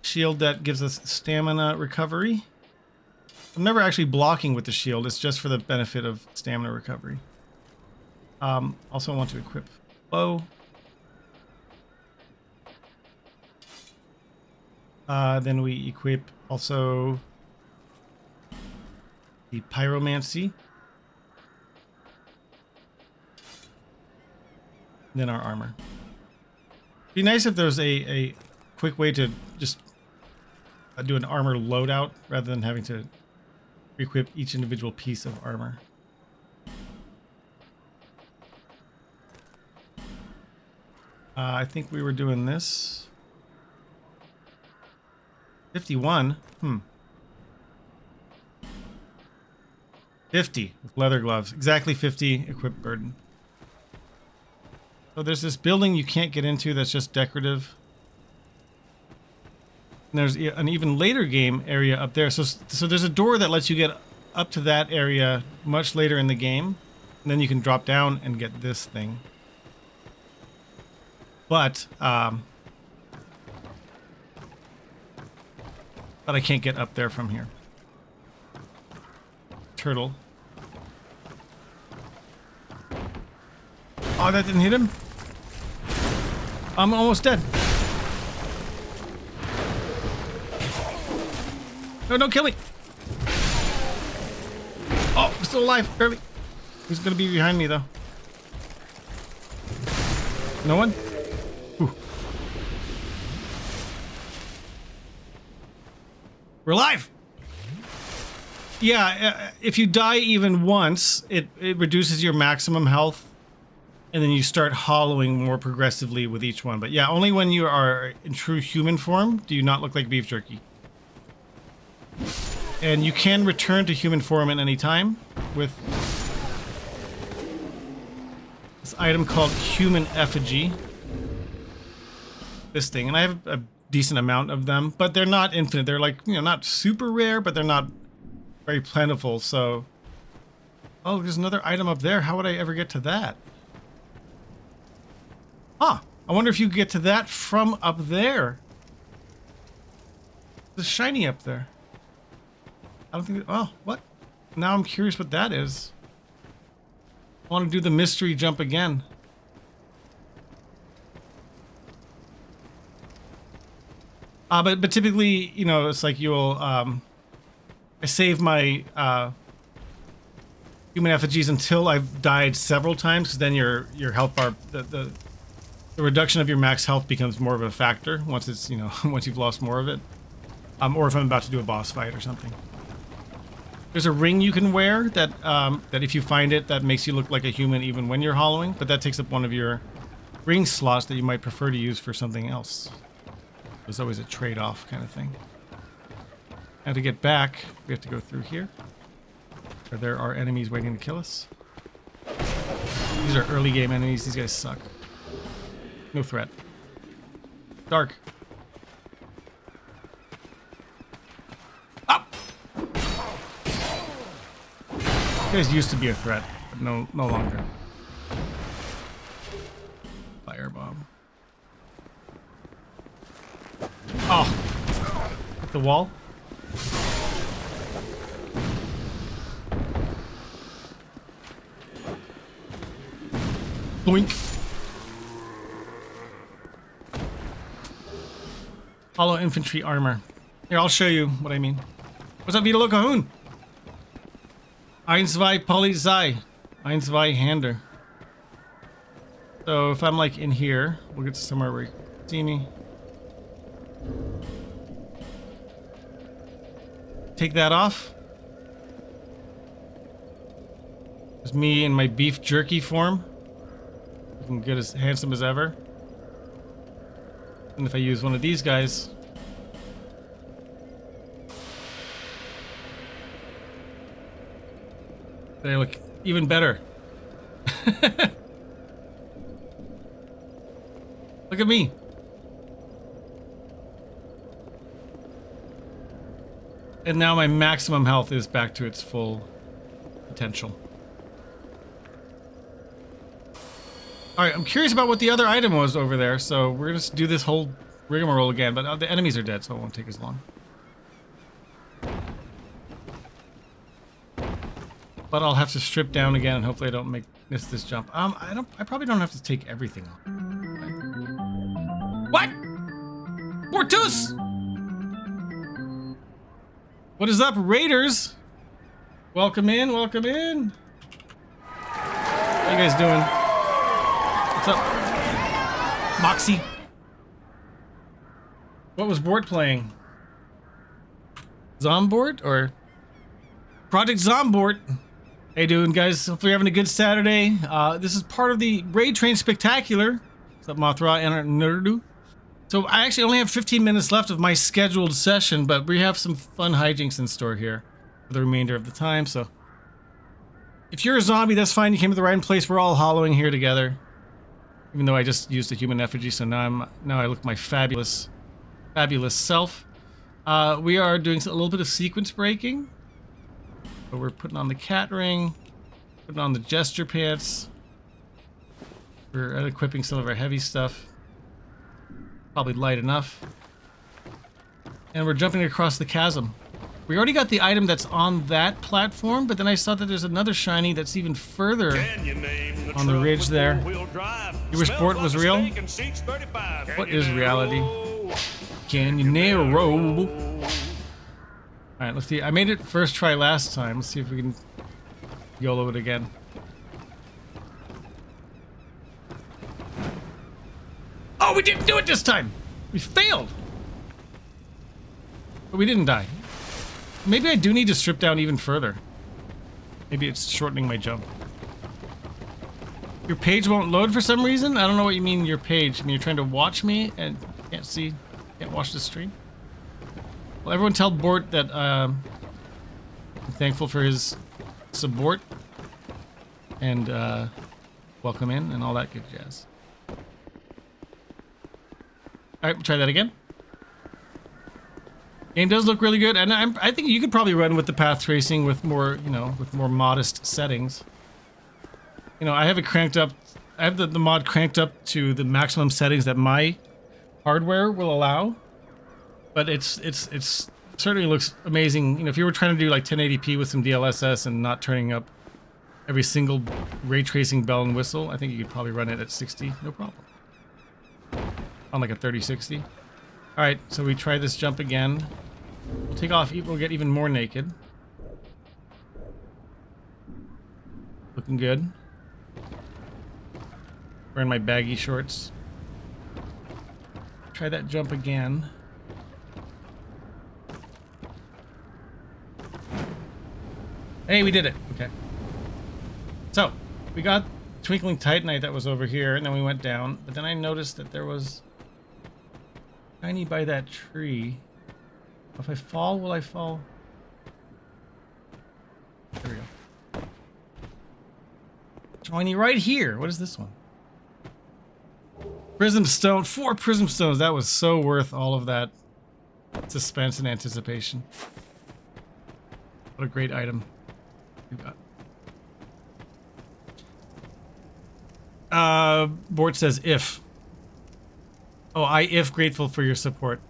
shield that gives us stamina recovery. I'm never actually blocking with the shield. It's just for the benefit of stamina recovery. Also want to equip bow. Then we equip also the pyromancy. And then our armor. Be nice if there's a quick way to just do an armor loadout rather than having to equip each individual piece of armor. I think we were doing this. 51? 50 with leather gloves. Exactly 50 equipped burden. So there's this building you can't get into that's just decorative. And there's an even later game area up there. So there's a door that lets you get up to that area much later in the game. And then you can drop down and get this thing. But I can't get up there from here. Turtle. Oh, that didn't hit him? I'm almost dead. No, don't kill me. Oh, I'm still alive, barely. Who's gonna be behind me though? No one? Whew. We're alive! Yeah, if you die even once, it reduces your maximum health, and then you start hollowing more progressively with each one. But yeah, only when you are in true human form do you not look like beef jerky. And you can return to human form at any time with this item called Human Effigy. This thing, and I have a decent amount of them, but they're not infinite. They're like, you know, not super rare, but they're not very plentiful. So, oh, there's another item up there. How would I ever get to that? Huh. I wonder if you get to that from up there. There's shiny up there. I don't think... Oh, what? Now I'm curious what that is. I want to do the mystery jump again. But typically, you know, it's like you'll... I save my human effigies until I've died several times, because then your health bar... The reduction of your max health becomes more of a factor once it's, you know, once you've lost more of it. Or if I'm about to do a boss fight or something. There's a ring you can wear that that if you find it, that makes you look like a human even when you're hollowing, but that takes up one of your ring slots that you might prefer to use for something else. There's always a trade-off kind of thing. And to get back, we have to go through here, where there are enemies waiting to kill us. These are early game enemies. These guys suck. No threat. Dark. Up! You guys used to be a threat, but no longer. Firebomb. the wall. Boink. Hollow infantry armor. Here, I'll show you what I mean. What's up, Vito Cahoon? Zwei Polizei. Zweihander. So if I'm like in here, we'll get to somewhere where you can see me. Take that off. There's me in my beef jerky form. Looking good, as handsome as ever. And if I use one of these guys, they look even better. Look at me. And now my maximum health is back to its full potential. Alright, I'm curious about what the other item was over there, so we're gonna do this whole rigmarole again, but the enemies are dead, so it won't take as long. But I'll have to strip down again, and hopefully I don't miss this jump. I probably don't have to take everything off. What? Mortus! What is up, Raiders? Welcome in, welcome in. How you guys doing? What's up? Moxie. What was Bort playing? Zombort or Project Zombort? Hey doing, guys? Hopefully you're having a good Saturday. This is part of the Raid Train Spectacular. What's up, Mothra and Nerdu? So I actually only have 15 minutes left of my scheduled session, but we have some fun hijinks in store here for the remainder of the time. So if you're a zombie, that's fine. You came to the right place. We're all hollowing here together. Even though I just used a human effigy, so now I look my fabulous self. We are doing a little bit of sequence breaking. So we're putting on the cat ring, putting on the gesture pants. We're equipping some of our heavy stuff. Probably light enough. And we're jumping across the chasm. We already got the item that's on that platform, but then I saw that there's another shiny that's even further on the ridge there. You wish Bort was real? What is reality? Canyonero. Alright, let's see. I made it first try last time. Let's see if we can YOLO it again. Oh, we didn't do it this time! We failed! But we didn't die. Maybe I do need to strip down even further. Maybe it's shortening my jump. Your page won't load for some reason? I don't know what you mean, your page. I mean, you're trying to watch me and can't watch the stream? Well, everyone tell Bort that I'm thankful for his support and welcome in and all that good jazz. Alright, we'll try that again. Game does look really good, and I think you could probably run with the path tracing with more, with more modest settings. I have it cranked up. I have the mod cranked up to the maximum settings that my hardware will allow. But it's certainly looks amazing. If you were trying to do like 1080p with some DLSS and not turning up every single ray tracing bell and whistle, I think you could probably run it at 60, no problem. On like a 3060. Alright, so we try this jump again. We'll take off, we'll get even more naked. Looking good. Wearing my baggy shorts. Try that jump again. Hey, we did it. Okay. So, we got Twinkling Titanite that was over here, and then we went down. But then I noticed that there was shiny by that tree. If I fall, will I fall? There we go. Shiny right here. What is this one? Prism Stone. 4 Prism Stones. That was so worth all of that suspense and anticipation. What a great item. We got. Bort says if. Oh, if grateful for your support.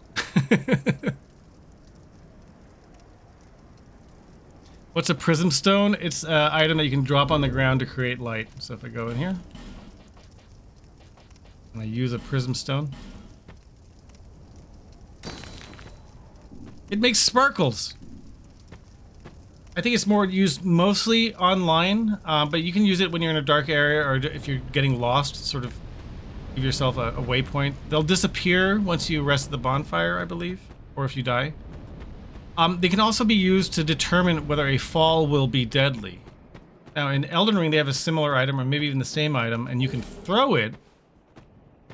What's a prism stone? It's an item that you can drop on the ground to create light. So if I go in here and I use a prism stone, it makes sparkles. I think it's more used mostly online, but you can use it when you're in a dark area or if you're getting lost, sort of give yourself a waypoint. They'll disappear once you rest at the bonfire, I believe, or if you die. They can also be used to determine whether a fall will be deadly. Now in Elden Ring they have a similar item, or maybe even the same item, and you can throw it.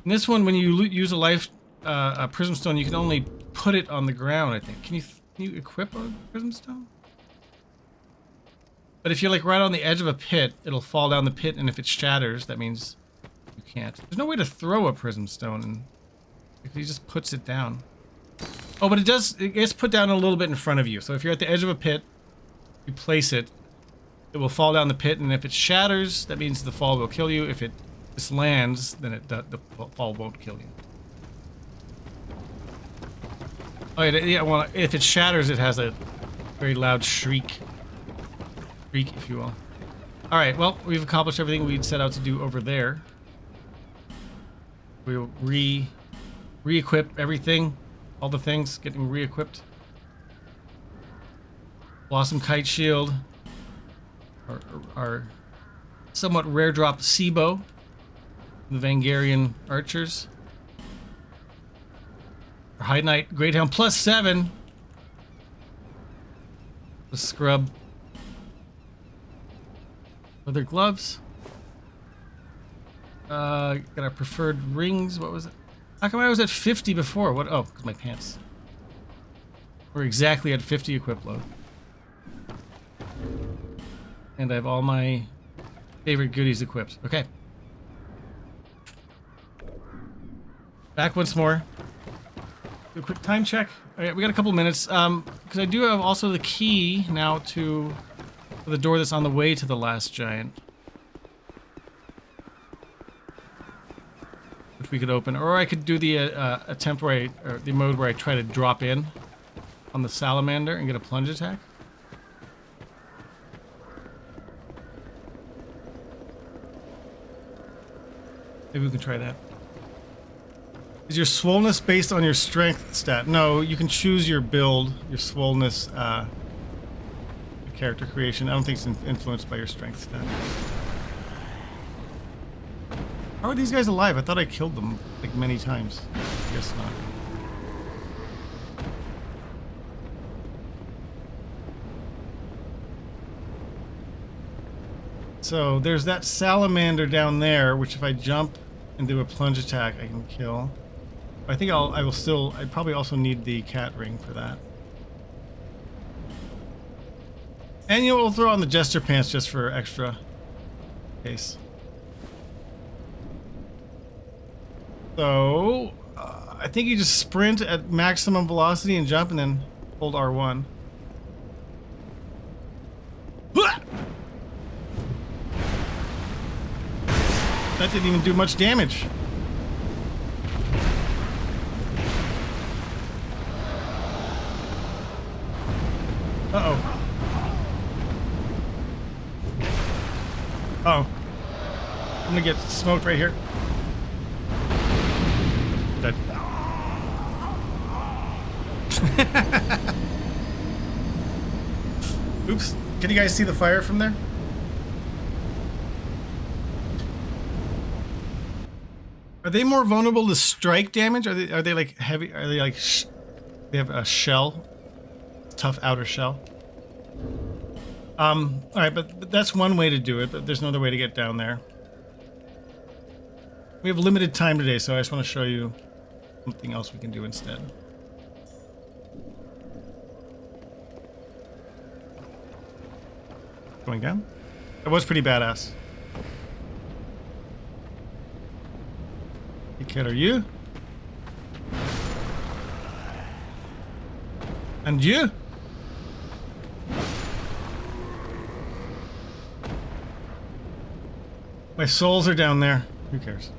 In this one, when you use a prism stone, you can only put it on the ground, I think. Can you equip a prism stone? But if you're like right on the edge of a pit, it'll fall down the pit, and if it shatters, that means you can't. There's no way to throw a prism stone, and he just puts it down. Oh, but it gets put down a little bit in front of you. So if you're at the edge of a pit, you place it, it will fall down the pit, and if it shatters, that means the fall will kill you. If it just lands, then the fall won't kill you. Oh yeah, well, if it shatters, it has a very loud shriek, if you will. All right, well, we've accomplished everything we'd set out to do over there. We'll re-equip everything, all the things getting re-equipped. Blossom Kite Shield, our somewhat rare drop Seabow, the Vangarian Archers. Our High Knight Great Helm +7. The Scrub. Leather gloves. Got our preferred rings. What was it? How come I was at 50 before? What? Oh, because my pants. We're exactly at 50 equip load. And I have all my favorite goodies equipped. Okay. Back once more. Do a quick time check. All right, we got a couple minutes. Because I do have also the key now to the door that's on the way to the last giant, which we could open, or I could do the attempt where or the mode where I try to drop in on the salamander and get a plunge attack. Maybe we can try that. Is your swollenness based on your strength stat? No, you can choose your build, your swollenness character creation. I don't think it's influenced by your strength stat. How are these guys alive? I thought I killed them like many times. I guess not. So there's that salamander down there, which if I jump and do a plunge attack, I can kill. I think I'd probably also need the cat ring for that. And you know, we'll throw on the jester pants just for extra case. So, I think you just sprint at maximum velocity and jump and then hold R1. That didn't even do much damage. Uh-oh. Oh. I'm gonna get smoked right here. Dead. Oops. Can you guys see the fire from there? Are they more vulnerable to strike damage? Are they like heavy? Are they like they have a shell? Tough outer shell. All right, but that's one way to do it, but there's no other way to get down there. We have limited time today, so I just want to show you something else we can do instead. Going down? That was pretty badass. Hey kid, are you? And you? My souls are down there. Who cares?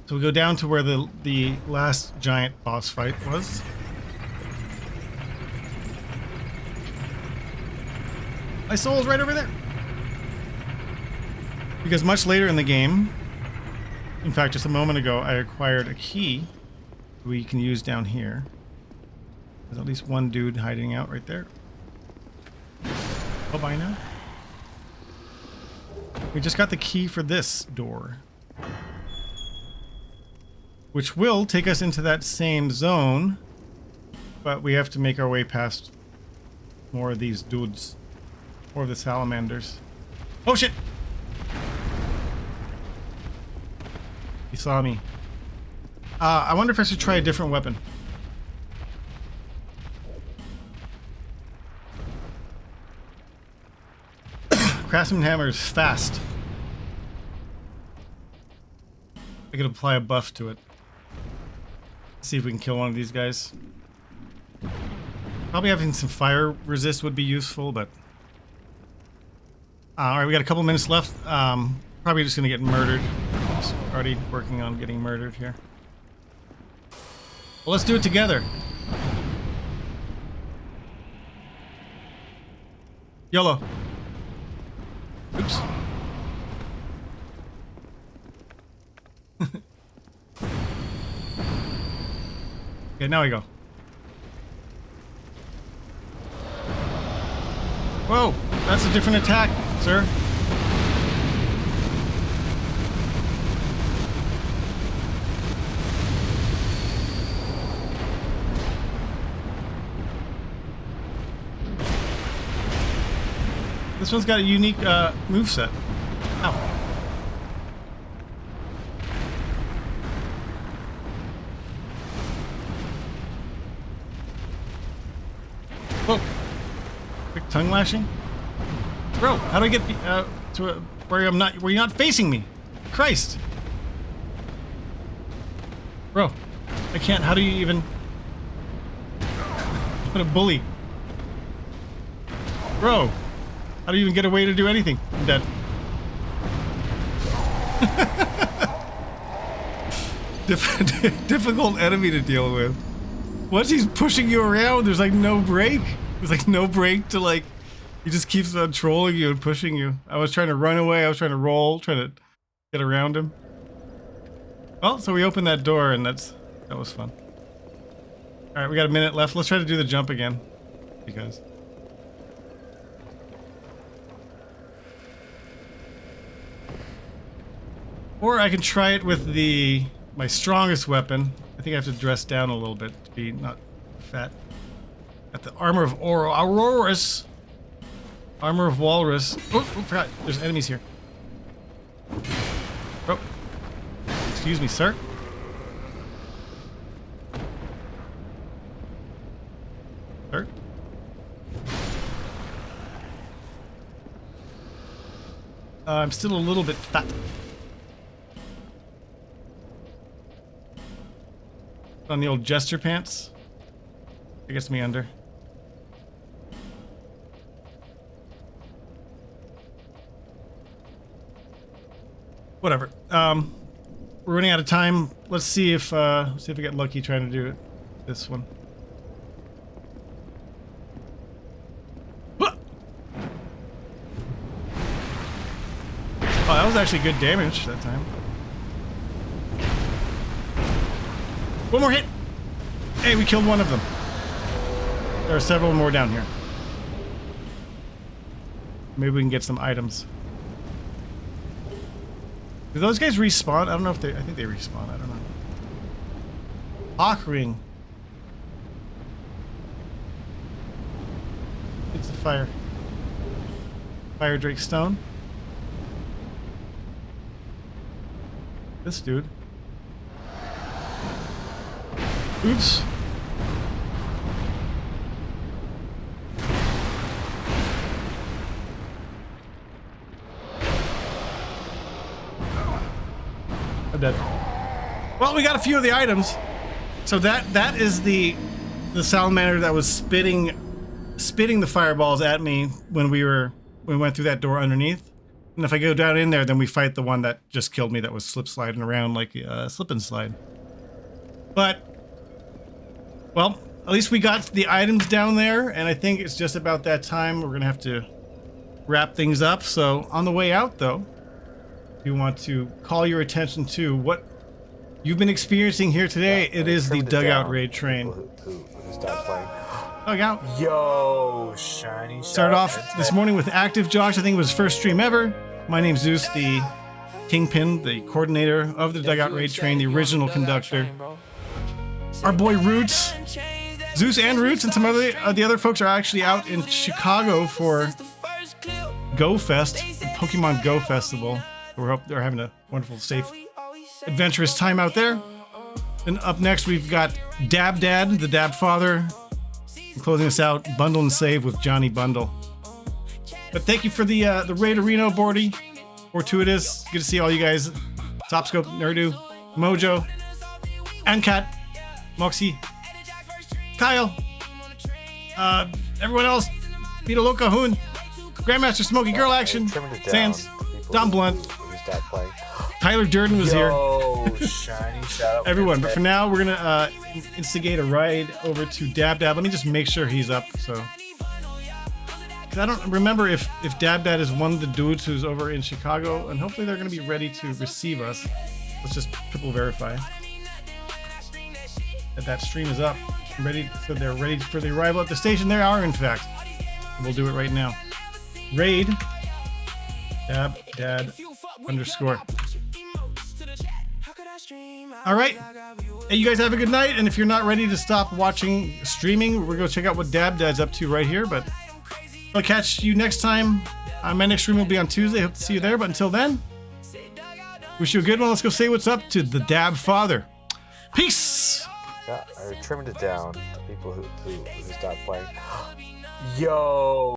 So we go down to where the last giant boss fight was. My soul's right over there. Because much later in the game, in fact, just a moment ago, I acquired a key we can use down here. There's at least one dude hiding out right there. Oh, by now. We just got the key for this door, which will take us into that same zone, but we have to make our way past more of these dudes, more of the salamanders. Oh shit! He saw me. I wonder if I should try a different weapon. Craftsman hammer is fast. I could apply a buff to it. See if we can kill one of these guys. Probably having some fire resist would be useful, but... Alright, we got a couple minutes left. Probably just gonna get murdered. Oops, already working on getting murdered here. Well, let's do it together. YOLO. Oops. Okay, now we go. Whoa, that's a different attack, sir. This one's got a unique moveset. Ow. Whoa. Quick tongue lashing? Bro, how do I get to where you're not facing me? Christ. Bro, I can't. How do you even... What a bully. Bro. How do you even get away to do anything? I'm dead. Difficult enemy to deal with. Once he's pushing you around, there's like no break. There's like no break to like... He just keeps on trolling you and pushing you. I was trying to run away. I was trying to roll, trying to get around him. Well, so we opened that door and that was fun. Alright, we got a minute left. Let's try to do the jump again. Because... Or I can try it with my strongest weapon. I think I have to dress down a little bit to be not fat. Got the armor of Aurorus. Armor of Walrus. Oh, forgot. There's enemies here. Oh. Excuse me, sir. Sir? I'm still a little bit fat. On the old jester pants. It gets me under. Whatever. We're running out of time. Let's see if we get lucky trying to do it. This one. Oh, that was actually good damage that time. One more hit! Hey, we killed one of them. There are several more down here. Maybe we can get some items. Do those guys respawn? I don't know if they... I think they respawn. I don't know. Hawk ring. It's the fire. Fire Drake Stone. This dude. Oops. I'm dead. Well, we got a few of the items. So that is the salamander that was spitting the fireballs at me when we went through that door underneath. And if I go down in there, then we fight the one that just killed me that was slip sliding around like a slip and slide. But well, at least we got the items down there, and I think it's just about that time we're gonna have to wrap things up. So on the way out, though, we want to call your attention to what you've been experiencing here today. It is the Dugout Raid Train. Who stopped playing? Dugout. Yo, shiny. Started off this morning with Active Josh. I think it was his first stream ever. My name's Zeus, the Kingpin, the coordinator of the Dugout Raid Train, the original conductor. Our boy Roots, Zeus and Roots, and some of the other folks are actually out in Chicago for Go Fest, the Pokemon Go Festival. We hope they're having a wonderful, safe, adventurous time out there. And up next, we've got Dab Dad, the Dab Father, closing us out, Bundle and Save with Johnny Bundle. But thank you for the Raid Arena, Bordy. Fortuitous. Good to see all you guys. Topscope, Nerdu, Mojo, Ancat, Moxie, Kyle, everyone else, Vito Loca, Hoon, Grandmaster Smoky Girl Action, Sans, Don Blunt, Tyler Durden was here. Shiny, shout out everyone, but for now, we're gonna instigate a ride over to Dab Dab. Let me just make sure he's up, so. I don't remember if Dab Dad is one of the dudes who's over in Chicago, and hopefully they're going to be ready to receive us. Let's just triple verify that stream is up, ready. So they're ready for the arrival at the station. They are, in fact. We'll do it right now. Raid Dab Dad _ All right. Hey, you guys have a good night, and if you're not ready to stop watching streaming, we're going to check out what Dab Dad's up to right here, but I'll catch you next time. My next stream will be on Tuesday. Hope to see you there. But until then, wish you a good one. Let's go say what's up to the Dab Father. Peace. Yeah, I trimmed it down to people who stopped playing. Yo.